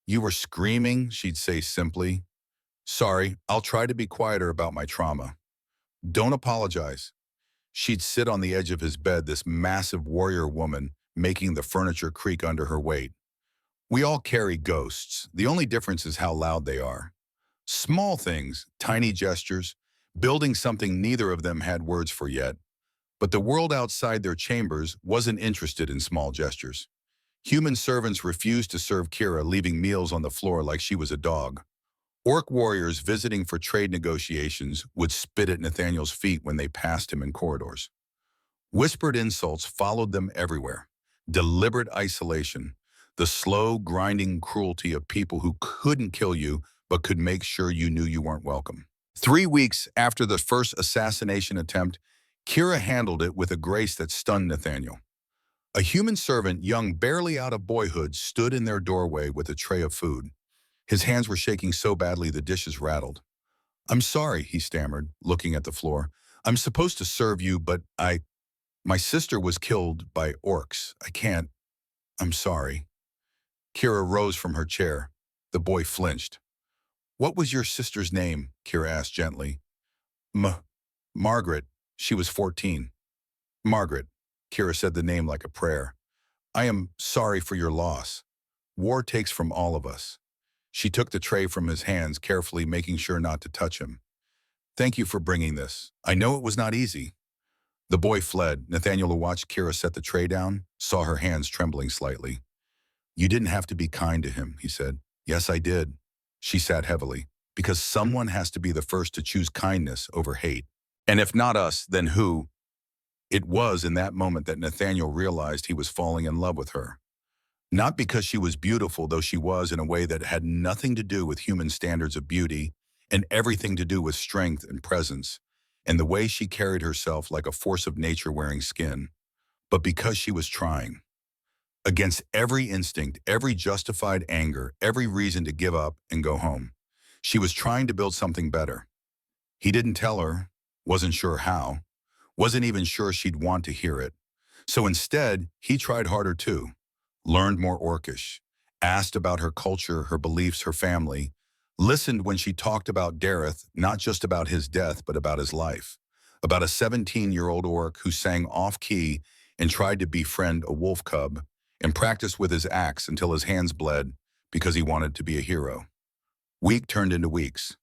You were screaming, she'd say simply. Sorry, I'll try to be quieter about my trauma. Don't apologize. She'd sit on the edge of his bed, this massive warrior woman, making the furniture creak under her weight. We all carry ghosts. The only difference is how loud they are. Small things, tiny gestures, building something neither of them had words for yet. But the world outside their chambers wasn't interested in small gestures. Human servants refused to serve Kira, leaving meals on the floor like she was a dog. Orc warriors visiting for trade negotiations would spit at Nathaniel's feet when they passed him in corridors. Whispered insults followed them everywhere. Deliberate isolation, the slow, grinding cruelty of people who couldn't kill you but could make sure you knew you weren't welcome. 3 weeks after the first assassination attempt, Kira handled it with a grace that stunned Nathaniel. A human servant, young barely out of boyhood, stood in their doorway with a tray of food. His hands were shaking so badly the dishes rattled. I'm sorry, he stammered, looking at the floor. I'm supposed to serve you, but my sister was killed by orcs. I can't. I'm sorry. Kira rose from her chair. The boy flinched. What was your sister's name? Kira asked gently. Margaret. She was 14. Margaret. Kira said the name like a prayer. I am sorry for your loss. War takes from all of us. She took the tray from his hands, carefully making sure not to touch him. Thank you for bringing this. I know it was not easy. The boy fled. Nathaniel, who watched Kira set the tray down, saw her hands trembling slightly. You didn't have to be kind to him, he said. Yes, I did. She sat heavily. Because someone has to be the first to choose kindness over hate. And if not us, then who? It was in that moment that Nathaniel realized he was falling in love with her. Not because she was beautiful, though she was, in a way that had nothing to do with human standards of beauty and everything to do with strength and presence, and the way she carried herself like a force of nature wearing skin, but because she was trying. Against every instinct, every justified anger, every reason to give up and go home. She was trying to build something better. He didn't tell her, wasn't sure how, wasn't even sure she'd want to hear it. So instead, he tried harder too, learned more Orcish, asked about her culture, her beliefs, her family, listened when she talked about Dareth, not just about his death, but about his life, about a 17-year-old orc who sang off-key and tried to befriend a wolf cub and practiced with his axe until his hands bled because he wanted to be a hero. Week turned into weeks.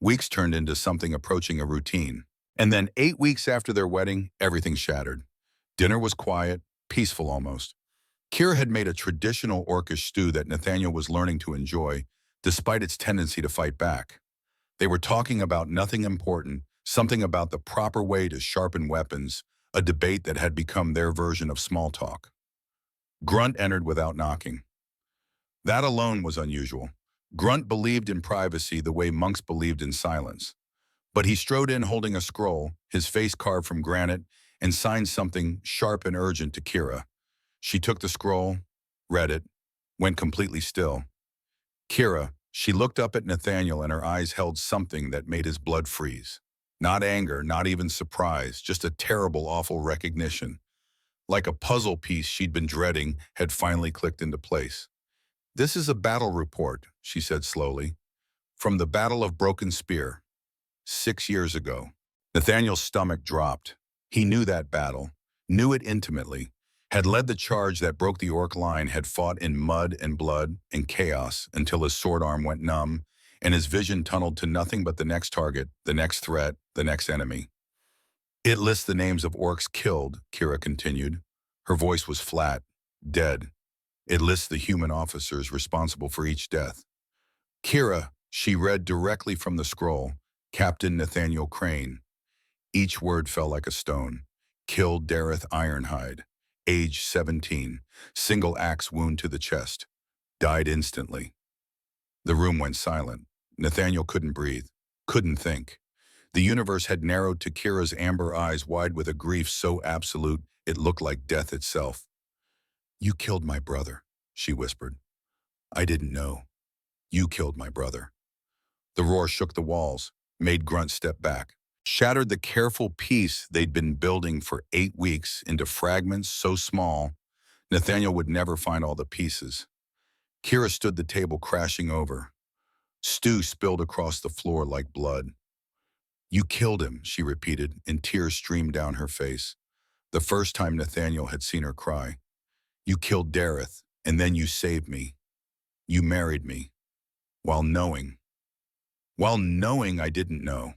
Weeks turned into something approaching a routine. And then 8 weeks after their wedding, everything shattered. Dinner was quiet, peaceful almost. Kira had made a traditional Orcish stew that Nathaniel was learning to enjoy, despite its tendency to fight back. They were talking about nothing important, something about the proper way to sharpen weapons, a debate that had become their version of small talk. Grunt entered without knocking. That alone was unusual. Grunt believed in privacy the way monks believed in silence. But he strode in holding a scroll, his face carved from granite, and signed something sharp and urgent to Kira. She took the scroll, read it, went completely still. Kira, she looked up at Nathaniel and her eyes held something that made his blood freeze. Not anger, not even surprise, just a terrible, awful recognition. Like a puzzle piece she'd been dreading had finally clicked into place. This is a battle report, she said slowly. From the Battle of Broken Spear, 6 years ago. Nathaniel's stomach dropped. He knew that battle, knew it intimately, had led the charge that broke the orc line, had fought in mud and blood and chaos until his sword arm went numb and his vision tunneled to nothing but the next target, the next threat, the next enemy. It lists the names of orcs killed, Kira continued. Her voice was flat, dead. It lists the human officers responsible for each death. Kira, she read directly from the scroll, Captain Nathaniel Crane. Each word fell like a stone. Killed Dareth Ironhide. Age 17. Single axe wound to the chest. Died instantly. The room went silent. Nathaniel couldn't breathe, couldn't think. The universe had narrowed to Kira's amber eyes wide with a grief so absolute it looked like death itself. You killed my brother, she whispered. I didn't know. You killed my brother. The roar shook the walls, made Grunt step back, shattered the careful peace they'd been building for 8 weeks into fragments so small, Nathaniel would never find all the pieces. Kira stood the table crashing over. Stew spilled across the floor like blood. You killed him, she repeated, and tears streamed down her face. The first time Nathaniel had seen her cry. You killed Dareth, and then you saved me. You married me. While knowing I didn't know.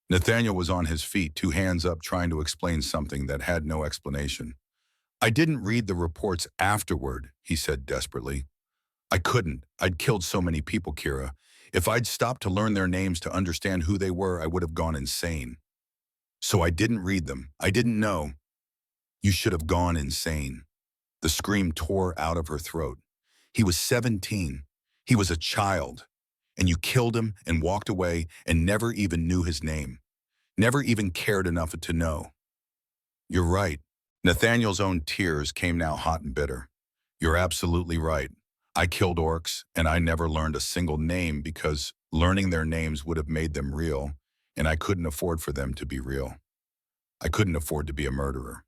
Nathaniel was on his feet, 2 hands up, trying to explain something that had no explanation. I didn't read the reports afterward, he said desperately. I couldn't. I'd killed so many people, Kira. If I'd stopped to learn their names, to understand who they were, I would have gone insane. So I didn't read them. I didn't know. You should have gone insane. The scream tore out of her throat. He was 17. He was a child. And you killed him and walked away and never even knew his name. Never even cared enough to know. You're right. Nathaniel's own tears came now hot and bitter. You're absolutely right. I killed orcs, and I never learned a single name because learning their names would have made them real, and I couldn't afford for them to be real. I couldn't afford to be a murderer.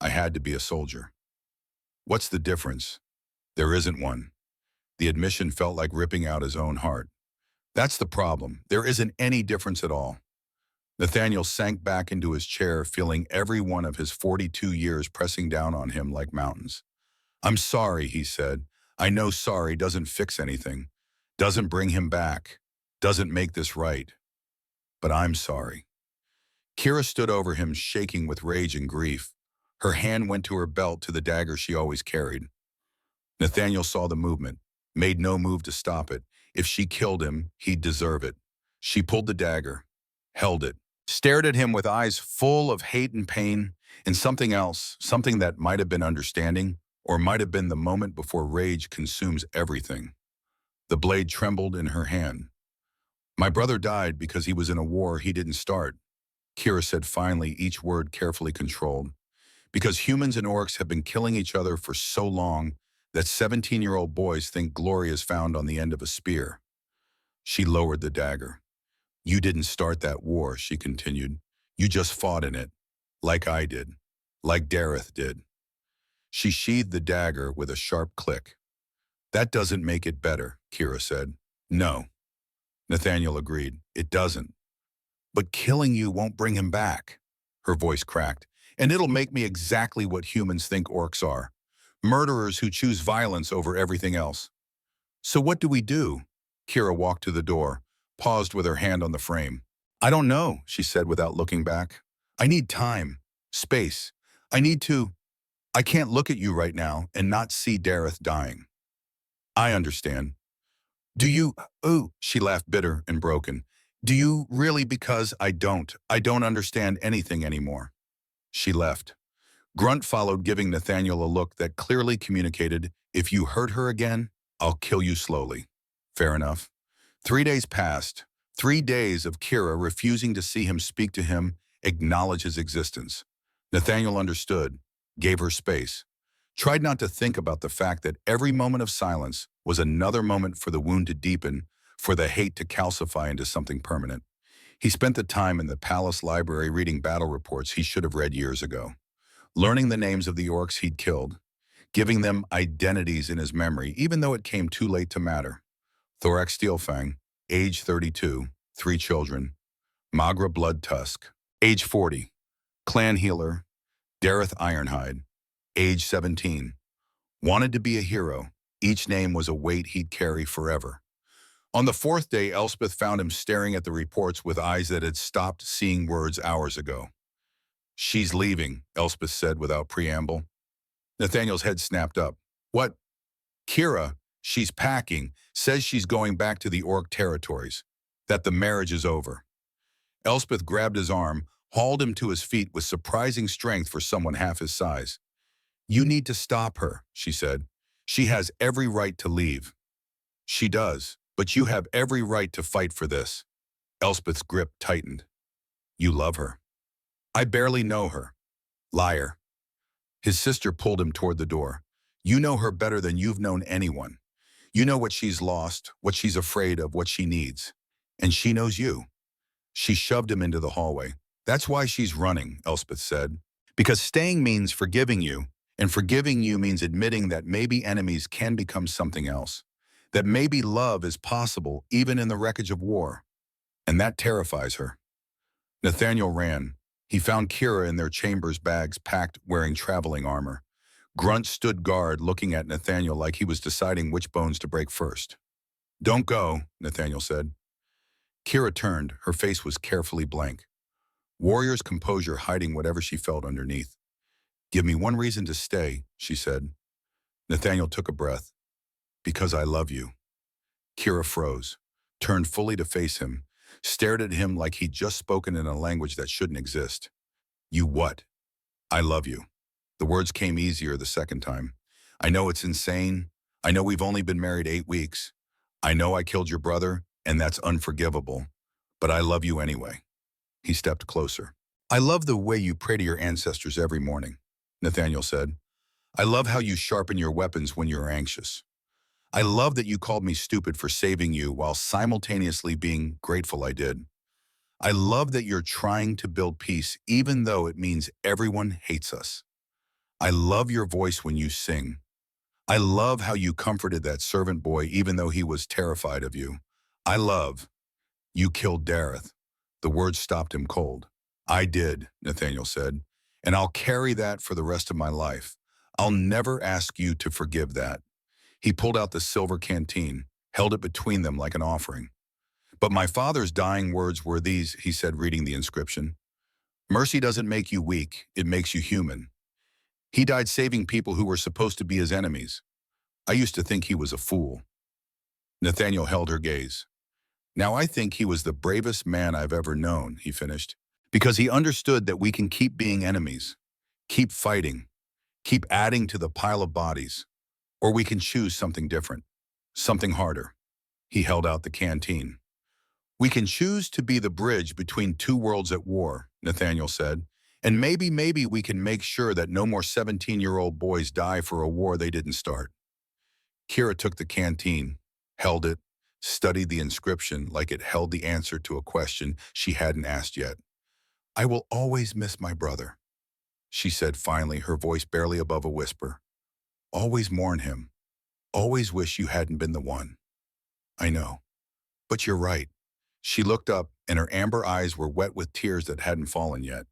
I had to be a soldier. What's the difference? There isn't one. The admission felt like ripping out his own heart. That's the problem. There isn't any difference at all. Nathaniel sank back into his chair, feeling every one of his 42 years pressing down on him like mountains. I'm sorry, he said. I know sorry doesn't fix anything. Doesn't bring him back. Doesn't make this right. But I'm sorry. Kira stood over him, shaking with rage and grief. Her hand went to her belt, to the dagger she always carried. Nathaniel saw the movement, made no move to stop it. If she killed him, he'd deserve it. She pulled the dagger, held it, stared at him with eyes full of hate and pain, and something else, something that might have been understanding, or might have been the moment before rage consumes everything. The blade trembled in her hand. My brother died because he was in a war he didn't start, Kira said finally, each word carefully controlled. Because humans and orcs have been killing each other for so long that 17-year-old boys think glory is found on the end of a spear. She lowered the dagger. You didn't start that war, she continued. You just fought in it, like I did, like Dareth did. She sheathed the dagger with a sharp click. That doesn't make it better, Kira said. No. Nathaniel agreed. It doesn't. But killing you won't bring him back. Her voice cracked. And it'll make me exactly what humans think orcs are. Murderers who choose violence over everything else. So what do we do? Kira walked to the door, paused with her hand on the frame. I don't know, she said without looking back. I need time, space. I can't look at you right now and not see Dareth dying. I understand. Do you, she laughed bitter and broken. Do you really? Because I don't understand anything anymore. She left. Grunt followed, giving Nathaniel a look that clearly communicated, if you hurt her again, I'll kill you slowly. Fair enough. 3 days passed. 3 days of Kira refusing to see him, speak to him, acknowledge his existence. Nathaniel understood, gave her space, tried not to think about the fact that every moment of silence was another moment for the wound to deepen, for the hate to calcify into something permanent. He spent the time in the palace library reading battle reports he should have read years ago, learning the names of the orcs he'd killed, giving them identities in his memory, even though it came too late to matter. Thorax Steelfang, age 32, 3 children. Magra Bloodtusk, age 40. Clan Healer, Dareth Ironhide, age 17. Wanted to be a hero. Each name was a weight he'd carry forever. On the 4th day, Elspeth found him staring at the reports with eyes that had stopped seeing words hours ago. She's leaving, Elspeth said without preamble. Nathaniel's head snapped up. What? Kira, she's packing, says she's going back to the orc territories, that the marriage is over. Elspeth grabbed his arm, hauled him to his feet with surprising strength for someone half his size. You need to stop her, she said. She has every right to leave. She does, but you have every right to fight for this. Elspeth's grip tightened. You love her. I barely know her. Liar. His sister pulled him toward the door. You know her better than you've known anyone. You know what she's lost, what she's afraid of, what she needs. And she knows you. She shoved him into the hallway. That's why she's running, Elspeth said. Because staying means forgiving you, and forgiving you means admitting that maybe enemies can become something else, that maybe love is possible even in the wreckage of war. And that terrifies her. Nathaniel ran. He found Kira in their chambers, bags packed, wearing traveling armor. Grunt stood guard, looking at Nathaniel like he was deciding which bones to break first. Don't go, Nathaniel said. Kira turned. Her face was carefully blank. Warrior's composure hiding whatever she felt underneath. Give me one reason to stay, she said. Nathaniel took a breath. Because I love you. Kira froze, turned fully to face him, stared at him like he'd just spoken in a language that shouldn't exist. You what? I love you. The words came easier the second time. I know it's insane. I know we've only been married 8 weeks. I know I killed your brother, and that's unforgivable. But I love you anyway. He stepped closer. I love the way you pray to your ancestors every morning, Nathaniel said. I love how you sharpen your weapons when you're anxious. I love that you called me stupid for saving you while simultaneously being grateful I did. I love that you're trying to build peace even though it means everyone hates us. I love your voice when you sing. I love how you comforted that servant boy even though he was terrified of you. I love. You killed Dareth. The words stopped him cold. I did, Nathaniel said, and I'll carry that for the rest of my life. I'll never ask you to forgive that. He pulled out the silver canteen. held it between them like an offering. But my father's dying words were these, he said, reading the inscription. Mercy doesn't make you weak, it makes you human. He died saving people who were supposed to be his enemies. I used to think he was a fool. Nathaniel held her gaze. Now I think he was the bravest man I've ever known, he finished, because he understood that we can keep being enemies, keep fighting, keep adding to the pile of bodies, or we can choose something different, something harder. He held out the canteen. We can choose to be the bridge between two worlds at war, Nathaniel said, and maybe we can make sure that no more 17-year-old boys die for a war they didn't start. Kira took the canteen, held it, studied the inscription like it held the answer to a question she hadn't asked yet. I will always miss my brother, she said finally, her voice barely above a whisper. Always mourn him. Always wish you hadn't been the one. I know. But you're right. She looked up, and her amber eyes were wet with tears that hadn't fallen yet.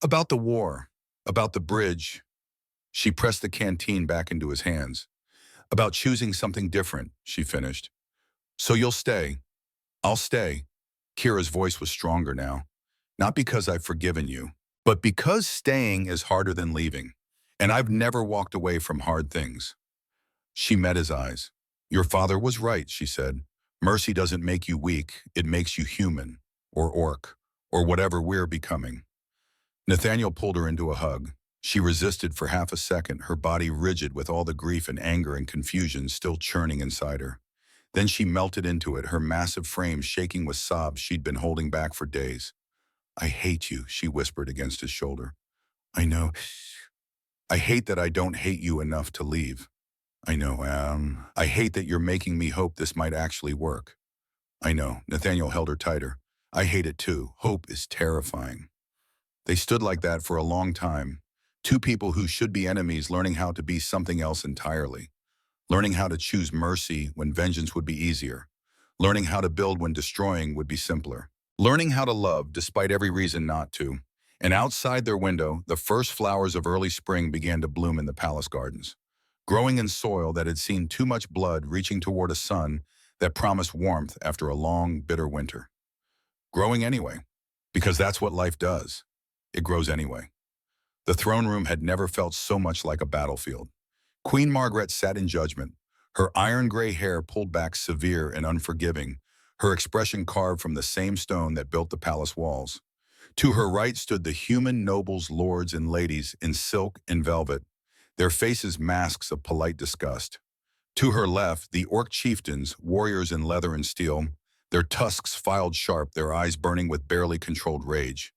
About the war, about the bridge. She pressed the canteen back into his hands. About choosing something different, she finished. So you'll stay. I'll stay. Kira's voice was stronger now. Not because I've forgiven you, but because staying is harder than leaving. And I've never walked away from hard things. She met his eyes. Your father was right, she said. Mercy doesn't make you weak, it makes you human, or orc, or whatever we're becoming. Nathaniel pulled her into a hug. She resisted for half a second, her body rigid with all the grief and anger and confusion still churning inside her. Then she melted into it, her massive frame shaking with sobs she'd been holding back for days. I hate you, she whispered against his shoulder. I know. I hate that I don't hate you enough to leave. I know, I hate that you're making me hope this might actually work. I know, Nathaniel held her tighter. I hate it too. Hope is terrifying. They stood like that for a long time. Two people who should be enemies learning how to be something else entirely. Learning how to choose mercy when vengeance would be easier. Learning how to build when destroying would be simpler. Learning how to love despite every reason not to. And outside their window, the first flowers of early spring began to bloom in the palace gardens. Growing in soil that had seen too much blood reaching toward a sun that promised warmth after a long, bitter winter. Growing anyway, because that's what life does. It grows anyway. The throne room had never felt so much like a battlefield. Queen Margaret sat in judgment, her iron gray hair pulled back severe and unforgiving, her expression carved from the same stone that built the palace walls. To her right stood the human nobles, lords, and ladies in silk and velvet, their faces masks of polite disgust. To her left, the orc chieftains, warriors in leather and steel, their tusks filed sharp, their eyes burning with barely controlled rage.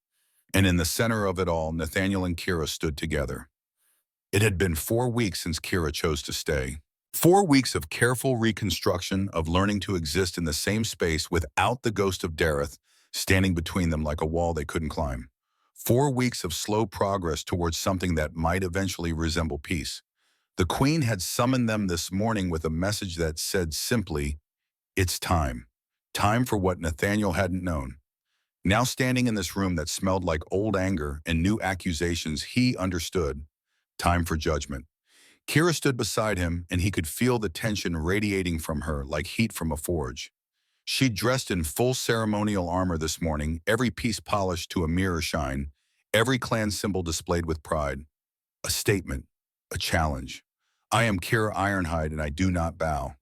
And in the center of it all, Nathaniel and Kira stood together. It had been 4 weeks since Kira chose to stay. 4 weeks of careful reconstruction, of learning to exist in the same space without the ghost of Dareth standing between them like a wall they couldn't climb. 4 weeks of slow progress towards something that might eventually resemble peace. The Queen had summoned them this morning with a message that said simply, it's time. Time for what Nathaniel hadn't known. Now standing in this room that smelled like old anger and new accusations, he understood. Time for judgment. Kira stood beside him, and he could feel the tension radiating from her like heat from a forge. She'd dressed in full ceremonial armor this morning, every piece polished to a mirror shine, every clan symbol displayed with pride. A statement, a challenge. I am Kira Ironhide, and I do not bow.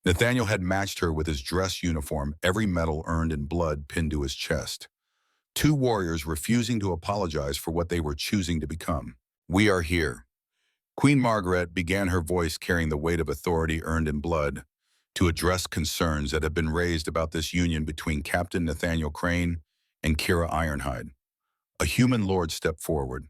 Nathaniel had matched her with his dress uniform, every medal earned in blood pinned to his chest. Two warriors refusing to apologize for what they were choosing to become. We are here. Queen Margaret began, her voice carrying the weight of authority earned in blood, to address concerns that had been raised about this union between Captain Nathaniel Crane and Kira Ironhide. A human lord stepped forward.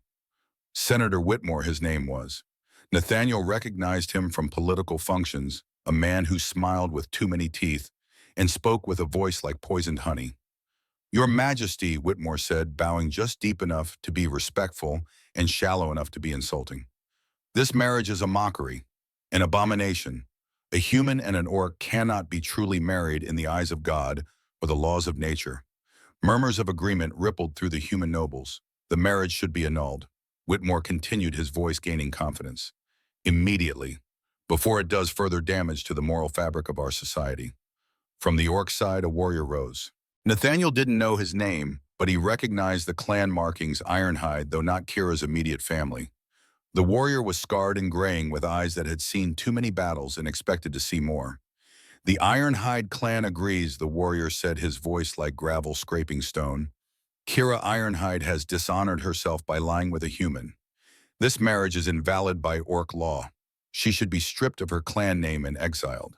Senator Whitmore, his name was. Nathaniel recognized him from political functions, a man who smiled with too many teeth and spoke with a voice like poisoned honey. Your Majesty, Whitmore said, bowing just deep enough to be respectful and shallow enough to be insulting. This marriage is a mockery, an abomination. A human and an orc cannot be truly married in the eyes of God or the laws of nature. Murmurs of agreement rippled through the human nobles. The marriage should be annulled. Whitmore continued, his voice gaining confidence. Immediately. before it does further damage to the moral fabric of our society. From the orc side, a warrior rose. Nathaniel didn't know his name, but he recognized the clan markings Ironhide, though not Kira's immediate family. The warrior was scarred and graying with eyes that had seen too many battles and expected to see more. The Ironhide clan agrees, the warrior said, his voice like gravel scraping stone. Kira Ironhide has dishonored herself by lying with a human. This marriage is invalid by orc law. She should be stripped of her clan name and exiled.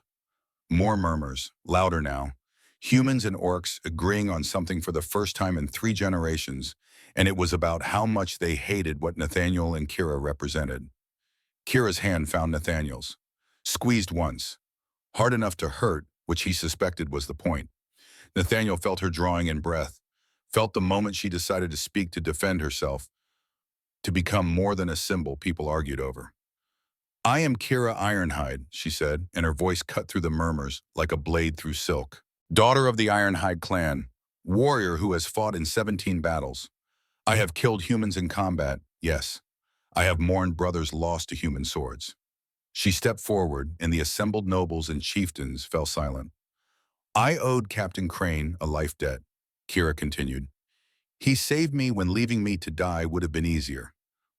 More murmurs, louder now. Humans and orcs agreeing on something for the first time in 3 generations, and it was about how much they hated what Nathaniel and Kira represented. Kira's hand found Nathaniel's. Squeezed once. Hard enough to hurt, which he suspected was the point. Nathaniel felt her drawing in breath, felt the moment she decided to speak to defend herself, to become more than a symbol people argued over. "I am Kira Ironhide," she said, and her voice cut through the murmurs like a blade through silk. "Daughter of the Ironhide clan, warrior who has fought in 17 battles. I have killed humans in combat, yes. I have mourned brothers lost to human swords." She stepped forward, and the assembled nobles and chieftains fell silent. "I owed Captain Crane a life debt," Kira continued. "He saved me when leaving me to die would have been easier,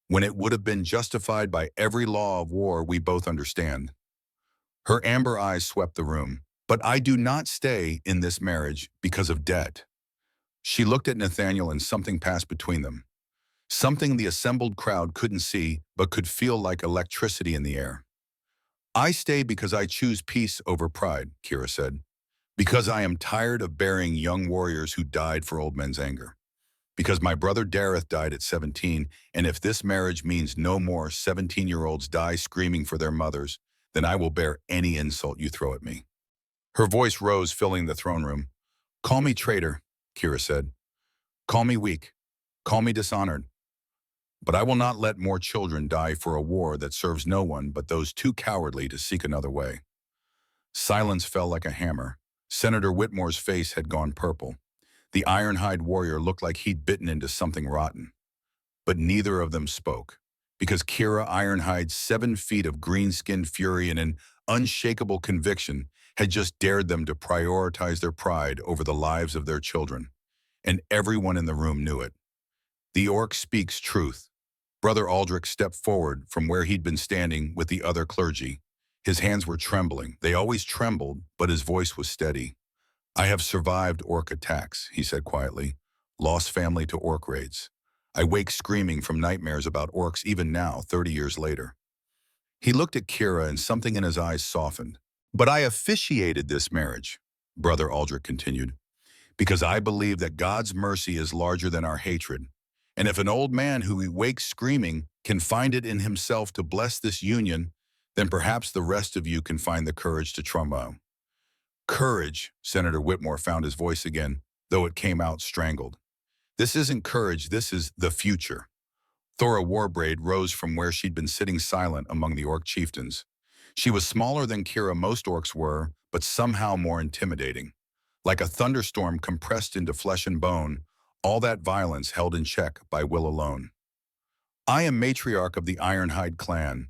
when it would have been justified by every law of war we both understand." Her amber eyes swept the room. "But I do not stay in this marriage because of debt." She looked at Nathaniel and something passed between them. Something the assembled crowd couldn't see but could feel like electricity in the air. "I stay because I choose peace over pride," Kira said. "Because I am tired of burying young warriors who died for old men's anger. Because my brother Dareth died at 17, and if this marriage means no more 17-year-olds die screaming for their mothers, then I will bear any insult you throw at me." Her voice rose, filling the throne room. "Call me traitor," Kira said. "Call me weak. Call me dishonored. But I will not let more children die for a war that serves no one but those too cowardly to seek another way." Silence fell like a hammer. Senator Whitmore's face had gone purple. The Ironhide warrior looked like he'd bitten into something rotten. But neither of them spoke, because Kira Ironhide's 7 feet of green-skinned fury and an unshakable conviction had just dared them to prioritize their pride over the lives of their children. And everyone in the room knew it. The orc speaks truth. Brother Aldrich stepped forward from where he'd been standing with the other clergy. His hands were trembling. They always trembled, but his voice was steady. "I have survived orc attacks," he said quietly. "Lost family to orc raids. I wake screaming from nightmares about orcs even now, 30 years later." He looked at Kira and something in his eyes softened. "But I officiated this marriage," Brother Aldrich continued, "because I believe that God's mercy is larger than our hatred. And if an old man who wakes screaming can find it in himself to bless this union, then perhaps the rest of you can find the courage to trumbo." "Courage," Senator Whitmore found his voice again, though it came out strangled. "This isn't courage, this is the future." Thora Warbraid rose from where she'd been sitting silent among the orc chieftains. She was smaller than Kira most orcs were, but somehow more intimidating. Like a thunderstorm compressed into flesh and bone, all that violence held in check by will alone. "I am matriarch of the Ironhide clan,"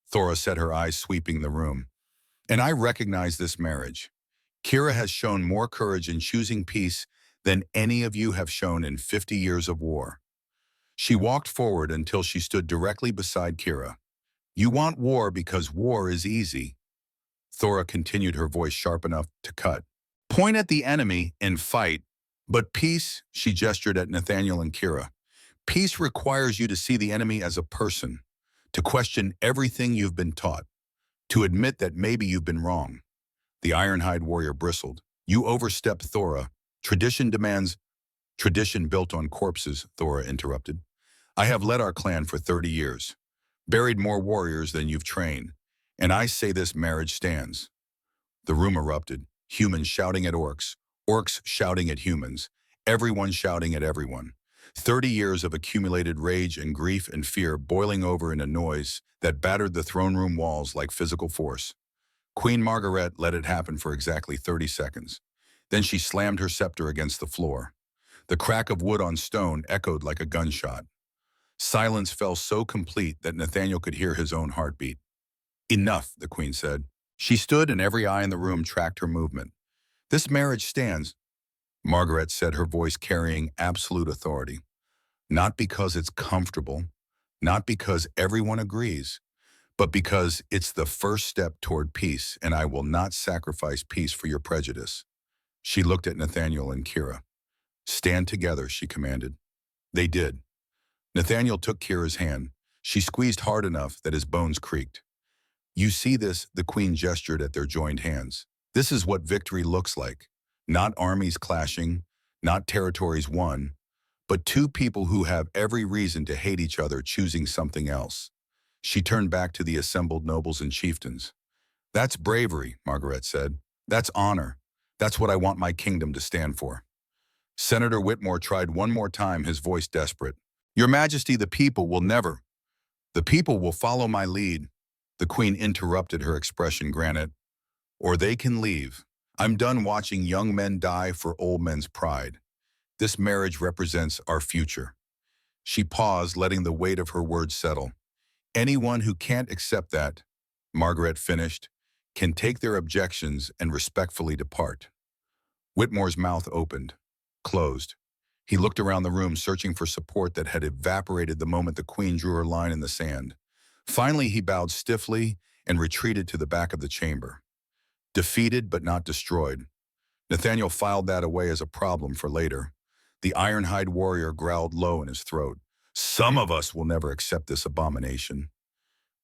Thora said, her eyes sweeping the room. "And I recognize this marriage. Kira has shown more courage in choosing peace than any of you have shown in 50 years of war." She walked forward until she stood directly beside Kira. "You want war because war is easy." Thora continued, her voice sharp enough to cut. "Point at the enemy and fight. But peace," she gestured at Nathaniel and Kira, "peace requires you to see the enemy as a person, to question everything you've been taught, to admit that maybe you've been wrong." The Ironhide warrior bristled. "You overstep, Thora. Tradition demands—" "Tradition built on corpses," Thora interrupted. "I have led our clan for 30 years, buried more warriors than you've trained, and I say this marriage stands." The room erupted, humans shouting at orcs, orcs shouting at humans, everyone shouting at everyone. 30 years of accumulated rage and grief and fear boiling over in a noise that battered the throne room walls like physical force. Queen Margaret let it happen for exactly 30 seconds. Then she slammed her scepter against the floor. The crack of wood on stone echoed like a gunshot. Silence fell so complete that Nathaniel could hear his own heartbeat. Enough, the queen said. She stood and every eye in the room tracked her movement. This marriage stands, Margaret said, her voice carrying absolute authority. Not because it's comfortable, not because everyone agrees, but because it's the first step toward peace, and I will not sacrifice peace for your prejudice. She looked at Nathaniel and Kira. Stand together, she commanded. They did. Nathaniel took Kira's hand. She squeezed hard enough that his bones creaked. You see this, the queen gestured at their joined hands. This is what victory looks like. Not armies clashing, not territories won, but two people who have every reason to hate each other choosing something else. She turned back to the assembled nobles and chieftains. That's bravery, Margaret said. That's honor. That's what I want my kingdom to stand for. Senator Whitmore tried one more time, his voice desperate. Your Majesty, the people will never. The people will follow my lead. The queen interrupted, her expression granite. Or they can leave. I'm done watching young men die for old men's pride. This marriage represents our future. She paused, letting the weight of her words settle. Anyone who can't accept that, Margaret finished, can take their objections and respectfully depart. Whitmore's mouth opened, closed. He looked around the room, searching for support that had evaporated the moment the queen drew her line in the sand. Finally, he bowed stiffly and retreated to the back of the chamber. Defeated but not destroyed. Nathaniel filed that away as a problem for later. The iron-hide warrior growled low in his throat. Some of us will never accept this abomination.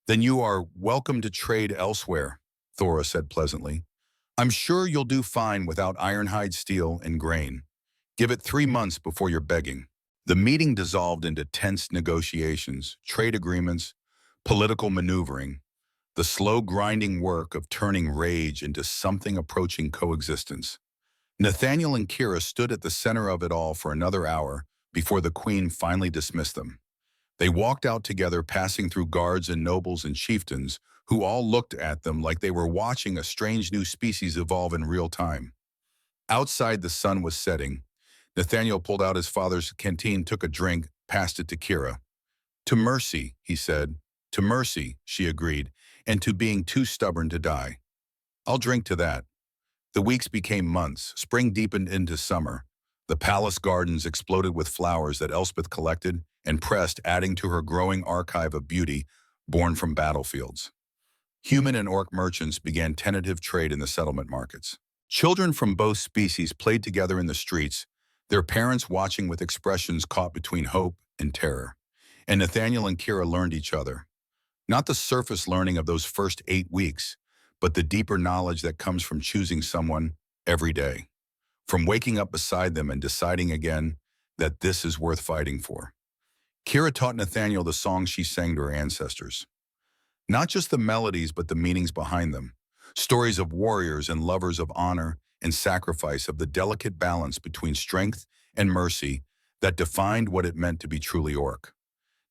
Then you are welcome to trade elsewhere, Thora said pleasantly. I'm sure you'll do fine without iron-hide steel and grain. Give it 3 months before you're begging. The meeting dissolved into tense negotiations, trade agreements, political maneuvering, the slow grinding work of turning rage into something approaching coexistence. Nathaniel and Kira stood at the center of it all for another hour before the queen finally dismissed them. They walked out together, passing through guards and nobles and chieftains who all looked at them like they were watching a strange new species evolve in real time. Outside, the sun was setting. Nathaniel pulled out his father's canteen, took a drink, passed it to Kira. To mercy, he said. To mercy, she agreed, and to being too stubborn to die. I'll drink to that. The weeks became months. Spring deepened into summer. The palace gardens exploded with flowers that Elspeth collected and pressed, adding to her growing archive of beauty born from battlefields. Human and orc merchants began tentative trade in the settlement markets. Children from both species played together in the streets, their parents watching with expressions caught between hope and terror. And Nathaniel and Kira learned each other. Not the surface learning of those first 8 weeks, but the deeper knowledge that comes from choosing someone every day. From waking up beside them and deciding again that this is worth fighting for. Kira taught Nathaniel the songs she sang to her ancestors. Not just the melodies, but the meanings behind them. Stories of warriors and lovers of honor and sacrifice, of the delicate balance between strength and mercy that defined what it meant to be truly orc.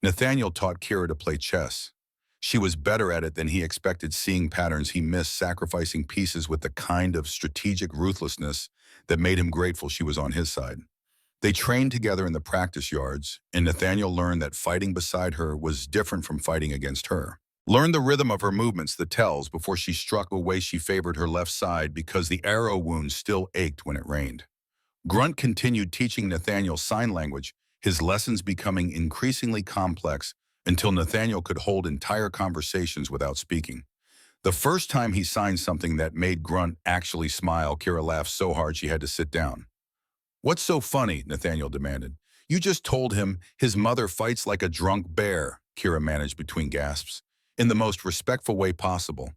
Nathaniel taught Kira to play chess. She was better at it than he expected, seeing patterns he missed, sacrificing pieces with the kind of strategic ruthlessness that made him grateful she was on his side. They trained together in the practice yards, and Nathaniel learned that fighting beside her was different from fighting against her. Learned the rhythm of her movements, the tells, before she struck a way she favored her left side because the arrow wound still ached when it rained. Grunt continued teaching Nathaniel sign language, his lessons becoming increasingly complex until Nathaniel could hold entire conversations without speaking. The first time he signed something that made Grunt actually smile, Kira laughed so hard she had to sit down. What's so funny? Nathaniel demanded. You just told him his mother fights like a drunk bear, Kira managed between gasps, in the most respectful way possible.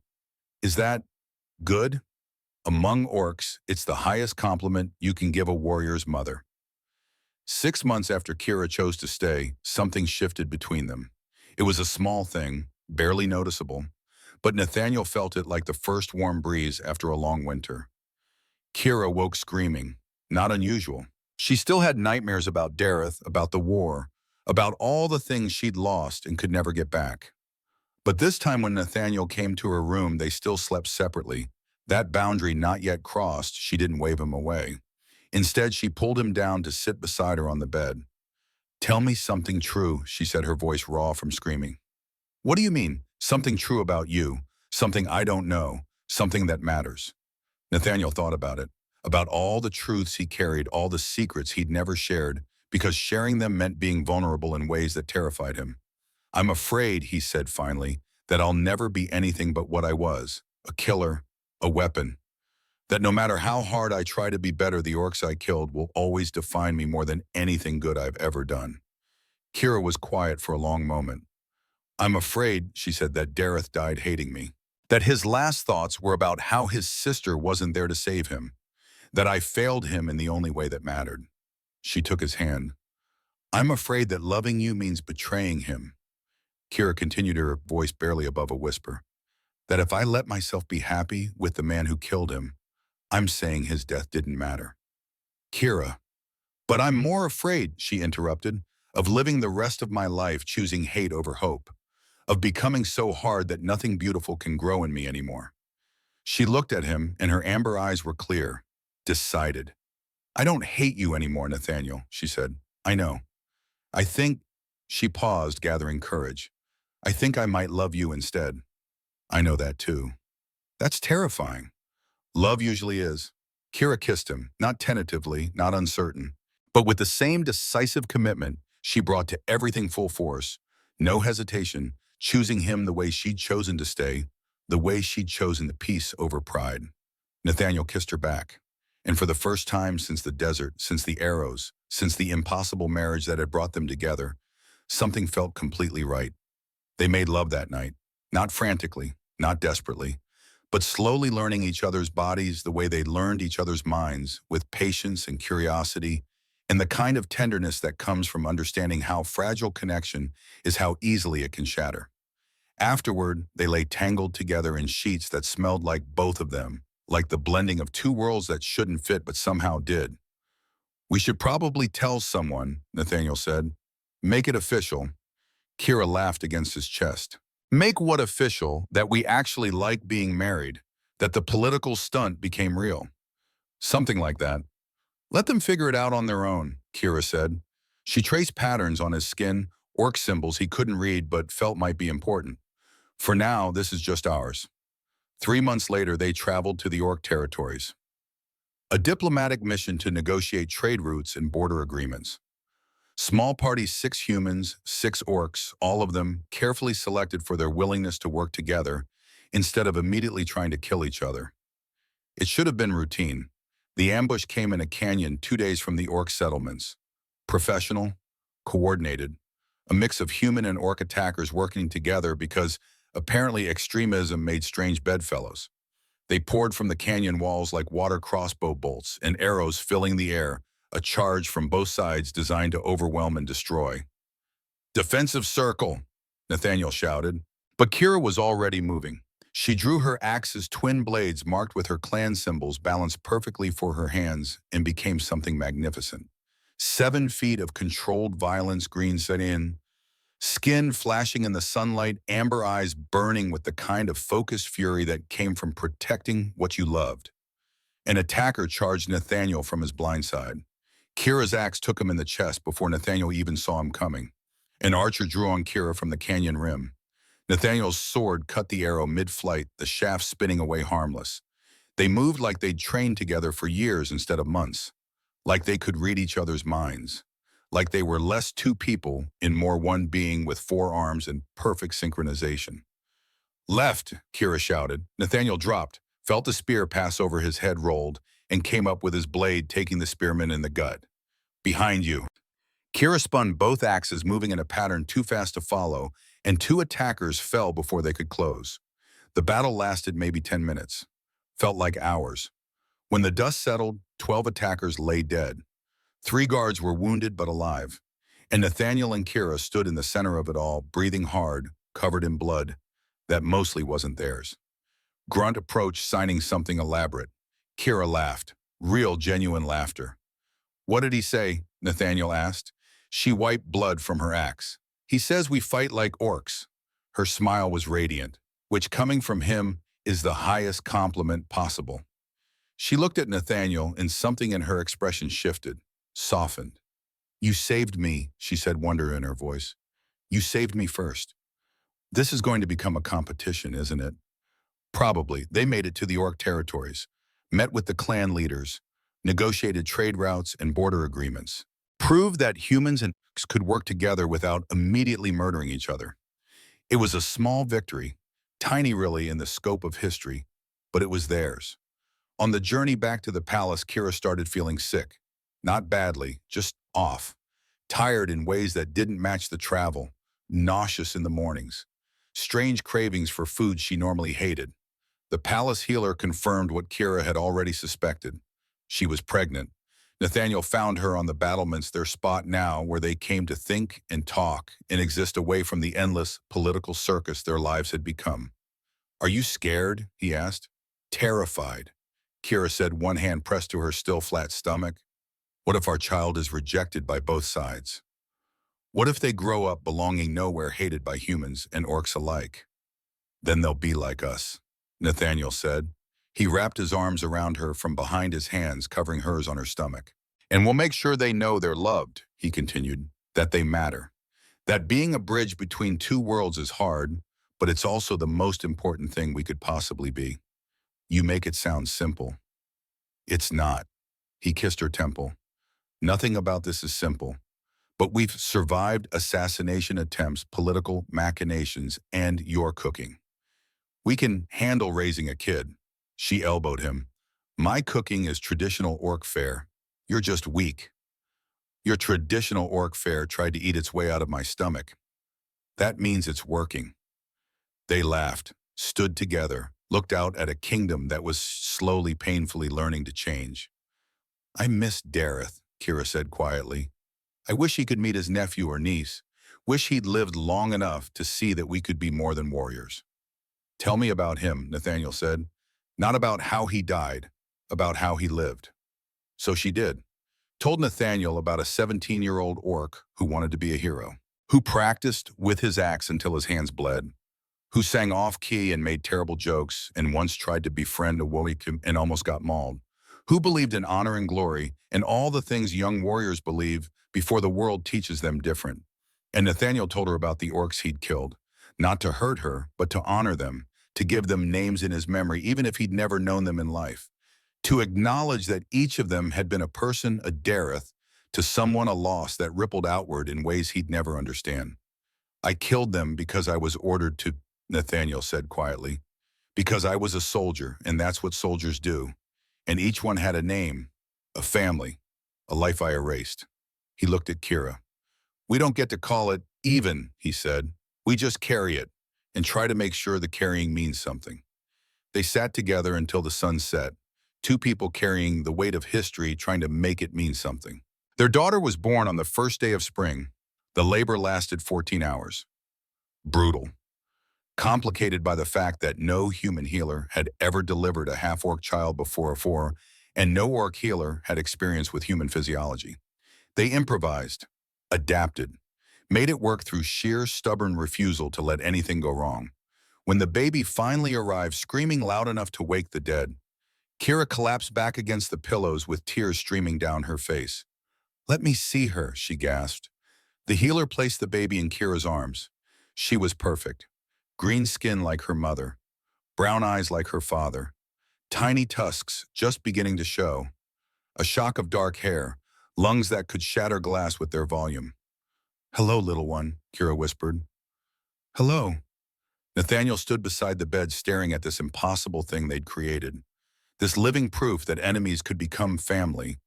Is that good? Among orcs, it's the highest compliment you can give a warrior's mother. 6 months after Kira chose to stay, something shifted between them. It was a small thing, barely noticeable, but Nathaniel felt it like the first warm breeze after a long winter. Kira woke screaming, not unusual. She still had nightmares about Dareth, about the war, about all the things she'd lost and could never get back. But this time when Nathaniel came to her room, they still slept separately. That boundary not yet crossed, she didn't wave him away. Instead, she pulled him down to sit beside her on the bed. Tell me something true, she said, her voice raw from screaming. What do you mean, something true about you? Something I don't know, something that matters. Nathaniel thought about it, about all the truths he carried, all the secrets he'd never shared, because sharing them meant being vulnerable in ways that terrified him. I'm afraid, he said finally, that I'll never be anything but what I was, a killer, a weapon. That no matter how hard I try to be better, the orcs I killed will always define me more than anything good I've ever done. Kira was quiet for a long moment. I'm afraid, she said, that Dareth died hating me. That his last thoughts were about how his sister wasn't there to save him. That I failed him in the only way that mattered. She took his hand. I'm afraid that loving you means betraying him. Kira continued, her voice barely above a whisper. That if I let myself be happy with the man who killed him, I'm saying his death didn't matter. Kira. But I'm more afraid, she interrupted, of living the rest of my life choosing hate over hope, of becoming so hard that nothing beautiful can grow in me anymore. She looked at him, and her amber eyes were clear, decided. I don't hate you anymore, Nathaniel, she said. I know. I think, she paused, gathering courage. I think I might love you instead. I know that too. That's terrifying. Love usually is. Kira kissed him, not tentatively, not uncertain, but with the same decisive commitment she brought to everything full force, no hesitation, choosing him the way she'd chosen to stay, the way she'd chosen the peace over pride. Nathaniel kissed her back, and for the first time since the desert, since the arrows, since the impossible marriage that had brought them together, something felt completely right. They made love that night, not frantically, not desperately, but slowly learning each other's bodies the way they learned each other's minds, with patience and curiosity, and the kind of tenderness that comes from understanding how fragile connection is, how easily it can shatter. Afterward, they lay tangled together in sheets that smelled like both of them, like the blending of two worlds that shouldn't fit but somehow did. We should probably tell someone, Nathaniel said. Make it official. Kira laughed against his chest. Make what official? That we actually like being married, that the political stunt became real. Something like that. Let them figure it out on their own, Kira said. She traced patterns on his skin, orc symbols he couldn't read but felt might be important. For now, this is just ours. 3 months later, they traveled to the orc territories. A diplomatic mission to negotiate trade routes and border agreements. Small party, 6 humans, 6 orcs, all of them carefully selected for their willingness to work together instead of immediately trying to kill each other. It should have been routine. The ambush came in a canyon 2 days from the orc settlements. Professional, coordinated, a mix of human and orc attackers working together because apparently extremism made strange bedfellows. They poured from the canyon walls like water crossbow bolts and arrows filling the air, a charge from both sides designed to overwhelm and destroy. Defensive circle, Nathaniel shouted. But Kira was already moving. She drew her axe's twin blades marked with her clan symbols balanced perfectly for her hands and became something magnificent. 7 feet of controlled violence, green set in, skin flashing in the sunlight, amber eyes burning with the kind of focused fury that came from protecting what you loved. An attacker charged Nathaniel from his blind side. Kira's axe took him in the chest before Nathaniel even saw him coming. An archer drew on Kira from the canyon rim. Nathaniel's sword cut the arrow mid-flight, the shaft spinning away harmless. They moved like they'd trained together for years instead of months, like they could read each other's minds, like they were less 2 people and more one being with 4 arms and perfect synchronization. Left, Kira shouted. Nathaniel dropped, felt the spear pass over his head, rolled, and came up with his blade, taking the spearman in the gut. Behind you. Kira spun both axes, moving in a pattern too fast to follow, and 2 attackers fell before they could close. The battle lasted maybe 10 minutes. Felt like hours. When the dust settled, 12 attackers lay dead. 3 guards were wounded but alive. And Nathaniel and Kira stood in the center of it all, breathing hard, covered in blood that mostly wasn't theirs. Grunt approached, signing something elaborate. Kira laughed. Real, genuine laughter. What did he say? Nathaniel asked. She wiped blood from her axe. He says we fight like orcs. Her smile was radiant, which coming from him is the highest compliment possible. She looked at Nathaniel and something in her expression shifted, softened. You saved me, she said, wonder in her voice. You saved me first. This is going to become a competition, isn't it? Probably. They made it to the Orc territories, met with the clan leaders, negotiated trade routes and border agreements, proved that humans and orcs could work together without immediately murdering each other. It was a small victory, tiny really in the scope of history, but it was theirs. On the journey back to the palace, Kira started feeling sick. Not badly, just off. Tired in ways that didn't match the travel, nauseous in the mornings, strange cravings for food she normally hated. The palace healer confirmed what Kira had already suspected. She was pregnant. Nathaniel found her on the battlements, their spot now where they came to think and talk and exist away from the endless political circus their lives had become. "Are you scared?" he asked. "Terrified," Kira said, one hand pressed to her still flat stomach. "What if our child is rejected by both sides? What if they grow up belonging nowhere, hated by humans and orcs alike? Then they'll be like us," Nathaniel said. He wrapped his arms around her from behind his hands, covering hers on her stomach. "And we'll make sure they know they're loved," he continued, "that they matter. That being a bridge between two worlds is hard, but it's also the most important thing we could possibly be. You make it sound simple. It's not." He kissed her temple. "Nothing about this is simple. But we've survived assassination attempts, political machinations, and your cooking. We can handle raising a kid." She elbowed him. "My cooking is traditional orc fare. You're just weak. Your traditional orc fare tried to eat its way out of my stomach. That means it's working." They laughed, stood together, looked out at a kingdom that was slowly, painfully learning to change. "I miss Dareth," Kira said quietly. "I wish he could meet his nephew or niece. Wish he'd lived long enough to see that we could be more than warriors." "Tell me about him," Nathaniel said. "Not about how he died, about how he lived." So she did. Told Nathaniel about a 17-year-old orc who wanted to be a hero, who practiced with his axe until his hands bled, who sang off-key and made terrible jokes and once tried to befriend a Woikum and almost got mauled, who believed in honor and glory and all the things young warriors believe before the world teaches them different. And Nathaniel told her about the orcs he'd killed, not to hurt her, but to honor them, to give them names in his memory, even if he'd never known them in life, to acknowledge that each of them had been a person, a Dareth, to someone a loss that rippled outward in ways he'd never understand. "I killed them because I was ordered to," Nathaniel said quietly. "Because I was a soldier, and that's what soldiers do. And each one had a name, a family, a life I erased." He looked at Kira. "We don't get to call it even," he said. "We just carry it and try to make sure the carrying means something." They sat together until the sun set, two people carrying the weight of history, trying to make it mean something. Their daughter was born on the first day of spring. The labor lasted 14 hours. Brutal. Complicated by the fact that no human healer had ever delivered a half-orc child before, and no orc healer had experience with human physiology. They improvised, adapted, made it work through sheer stubborn refusal to let anything go wrong. When the baby finally arrived, screaming loud enough to wake the dead, Kira collapsed back against the pillows with tears streaming down her face. "Let me see her," she gasped. The healer placed the baby in Kira's arms. She was perfect. Green skin like her mother, brown eyes like her father, tiny tusks just beginning to show, a shock of dark hair, lungs that could shatter glass with their volume. "Hello, little one," Kira whispered. "Hello." Nathaniel stood beside the bed staring at this impossible thing they'd created. This living proof that enemies could become family,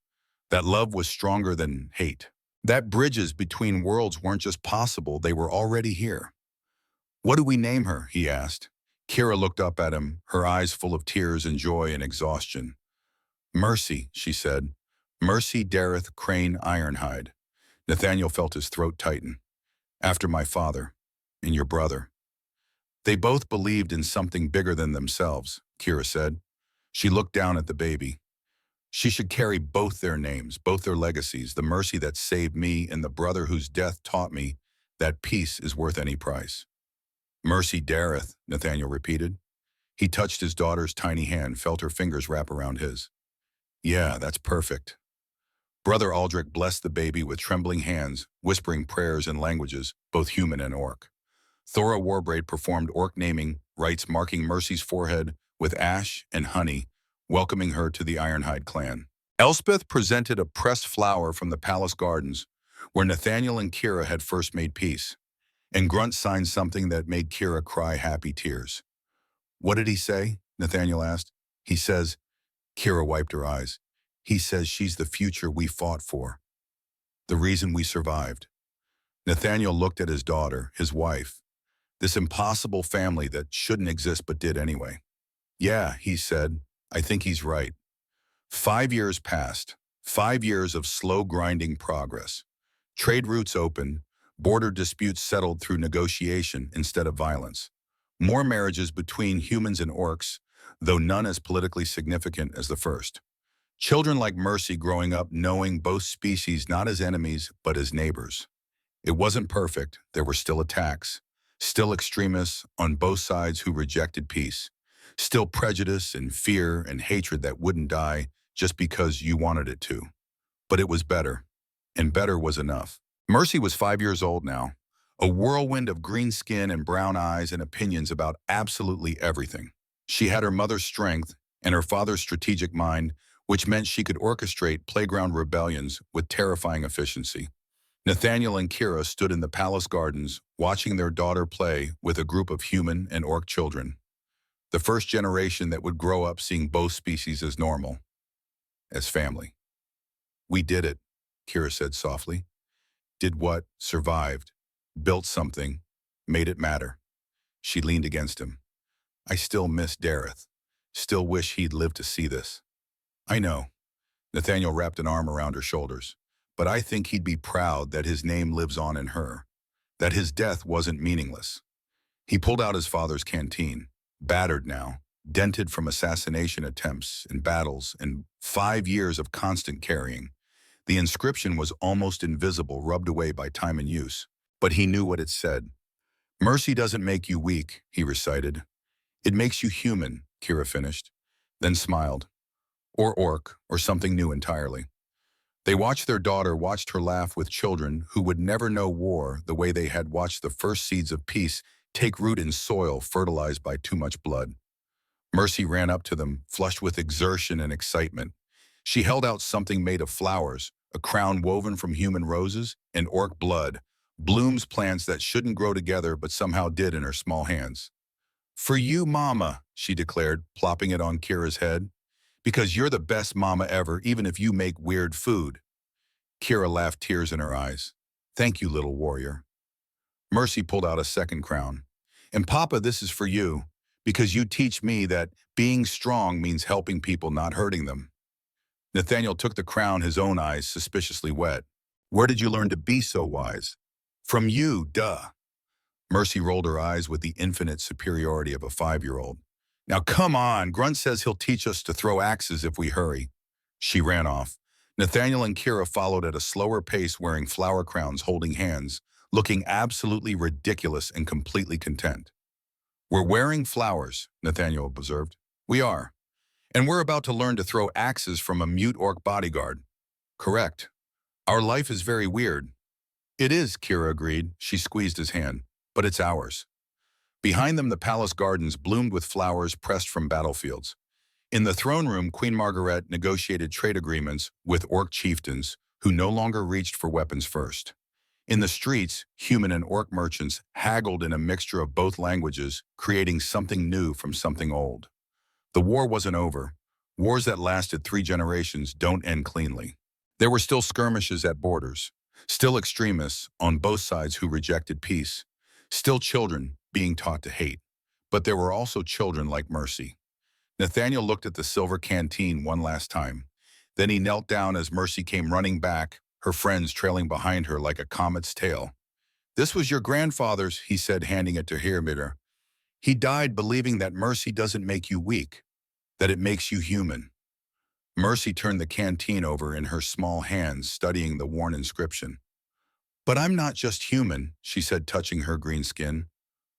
that love was stronger than hate, that bridges between worlds weren't just possible, they were already here. "What do we name her?" he asked. Kira looked up at him, her eyes full of tears and joy and exhaustion. "Mercy," she said. "Mercy Dareth Crane Ironhide." Nathaniel felt his throat tighten. "After my father, and your brother." They both believed in something bigger than themselves, Kira said. She looked down at the baby. She should carry both their names, both their legacies, the mercy that saved me and the brother whose death taught me that peace is worth any price. "Mercy Dareth," Nathaniel repeated. He touched his daughter's tiny hand, felt her fingers wrap around his. "Yeah, that's perfect." Brother Aldrich blessed the baby with trembling hands, whispering prayers in languages, both human and orc. Thora Warbraid performed orc naming rites marking Mercy's forehead with ash and honey, welcoming her to the Ironhide clan. Elspeth presented a pressed flower from the palace gardens, where Nathaniel and Kira had first made peace, and Grunt signed something that made Kira cry happy tears. "What did he say?" Nathaniel asked. "He says," Kira wiped her eyes, "he says she's the future we fought for, the reason we survived." Nathaniel looked at his daughter, his wife, this impossible family that shouldn't exist but did anyway. "Yeah," he said, "I think he's right." 5 years passed, 5 years of slow grinding progress. Trade routes opened, border disputes settled through negotiation instead of violence. More marriages between humans and orcs, though none as politically significant as the first. Children like Mercy growing up knowing both species not as enemies but as neighbors. It wasn't perfect, there were still attacks, still extremists on both sides who rejected peace, still prejudice and fear and hatred that wouldn't die just because you wanted it to. But it was better, and better was enough. Mercy was 5 years old now, a whirlwind of green skin and brown eyes and opinions about absolutely everything. She had her mother's strength and her father's strategic mind, which meant she could orchestrate playground rebellions with terrifying efficiency. Nathaniel and Kira stood in the palace gardens, watching their daughter play with a group of human and orc children. The first generation that would grow up seeing both species as normal, as family. "We did it," Kira said softly. "Did what? Survived. Built something. Made it matter." She leaned against him. "I still miss Dareth. Still wish he'd lived to see this." "I know." Nathaniel wrapped an arm around her shoulders. "But I think he'd be proud that his name lives on in her. That his death wasn't meaningless." He pulled out his father's canteen, battered now, dented from assassination attempts and battles and 5 years of constant carrying. The inscription was almost invisible, rubbed away by time and use. But he knew what it said. "Mercy doesn't make you weak," he recited. "It makes you human," Kira finished, then smiled. Or orc, or something new entirely. They watched their daughter, watched her laugh with children who would never know war the way they had watched the first seeds of peace take root in soil fertilized by too much blood. Mercy ran up to them, flushed with exertion and excitement. She held out something made of flowers, a crown woven from human roses and orc blood, blooms plants that shouldn't grow together but somehow did in her small hands. "For you, Mama," she declared, plopping it on Kira's head. "Because you're the best mama ever, even if you make weird food." Kira laughed, tears in her eyes. "Thank you, little warrior." Mercy pulled out a second crown. "And Papa, this is for you, because you teach me that being strong means helping people, not hurting them." Nathaniel took the crown, his own eyes suspiciously wet. "Where did you learn to be so wise?" "From you, duh." Mercy rolled her eyes with the infinite superiority of a 5-year-old. "Now come on, Grunt says he'll teach us to throw axes if we hurry." She ran off. Nathaniel and Kira followed at a slower pace, wearing flower crowns, holding hands, looking absolutely ridiculous and completely content. "We're wearing flowers," Nathaniel observed. "We are. And we're about to learn to throw axes from a mute orc bodyguard." "Correct. Our life is very weird." "It is," Kira agreed. She squeezed his hand. "But it's ours." Behind them, the palace gardens bloomed with flowers pressed from battlefields. In the throne room, Queen Margaret negotiated trade agreements with orc chieftains who no longer reached for weapons first. In the streets, human and orc merchants haggled in a mixture of both languages, creating something new from something old. The war wasn't over. Wars that lasted 3 generations don't end cleanly. There were still skirmishes at borders, still extremists on both sides who rejected peace, still children being taught to hate. But there were also children like Mercy. Nathaniel looked at the silver canteen one last time. Then he knelt down as Mercy came running back, her friends trailing behind her like a comet's tail. "This was your grandfather's," he said, handing it to Hirmiter. "He died believing that mercy doesn't make you weak, that it makes you human." Mercy turned the canteen over in her small hands, studying the worn inscription. "But I'm not just human," she said, touching her green skin.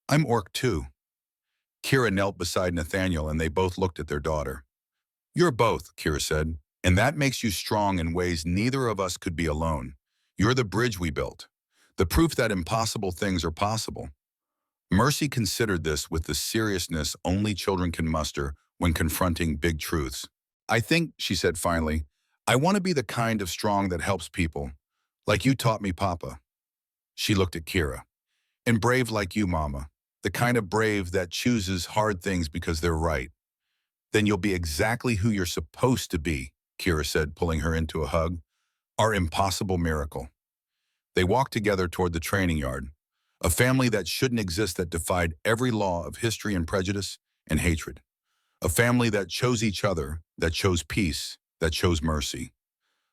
"I'm orc too." Kira knelt beside Nathaniel and they both looked at their daughter. "You're both," Kira said, "and that makes you strong in ways neither of us could be alone. You're the bridge we built, the proof that impossible things are possible." Mercy considered this with the seriousness only children can muster when confronting big truths. I think, she said finally, I want to be the kind of strong that helps people, like you taught me, Papa. She looked at Kira. And brave like you, Mama. The kind of brave that chooses hard things because they're right. Then you'll be exactly who you're supposed to be, Kira said, pulling her into a hug. Our impossible miracle. They walked together toward the training yard, a family that shouldn't exist that defied every law of history and prejudice and hatred. A family that chose each other, that chose peace, that chose mercy.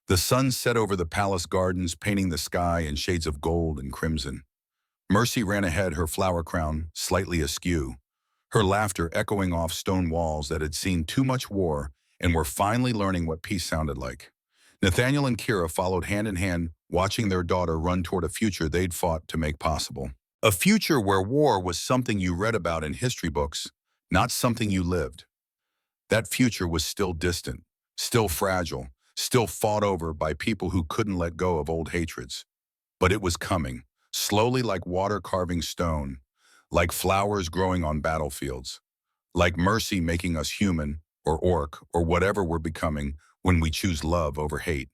The sun set over the palace gardens, painting the sky in shades of gold and crimson. Mercy ran ahead, her flower crown slightly askew, her laughter echoing off stone walls that had seen too much war and were finally learning what peace sounded like. Nathaniel and Kira followed hand in hand, watching their daughter run toward a future they'd fought to make possible. A future where war was something you read about in history books, not something you lived. That future was still distant, still fragile, still fought over by people who couldn't let go of old hatreds. But it was coming, slowly like water carving stone, like flowers growing on battlefields, like mercy making us human, or orc, or whatever we're becoming when we choose love over hate.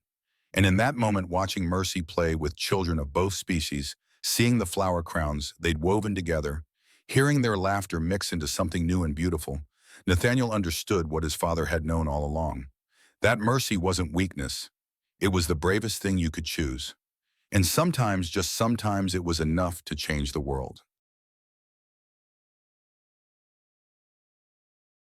And in that moment, watching Mercy play with children of both species, seeing the flower crowns they'd woven together, hearing their laughter mix into something new and beautiful, Nathaniel understood what his father had known all along. That mercy wasn't weakness. It was the bravest thing you could choose. And sometimes, just sometimes, it was enough to change the world.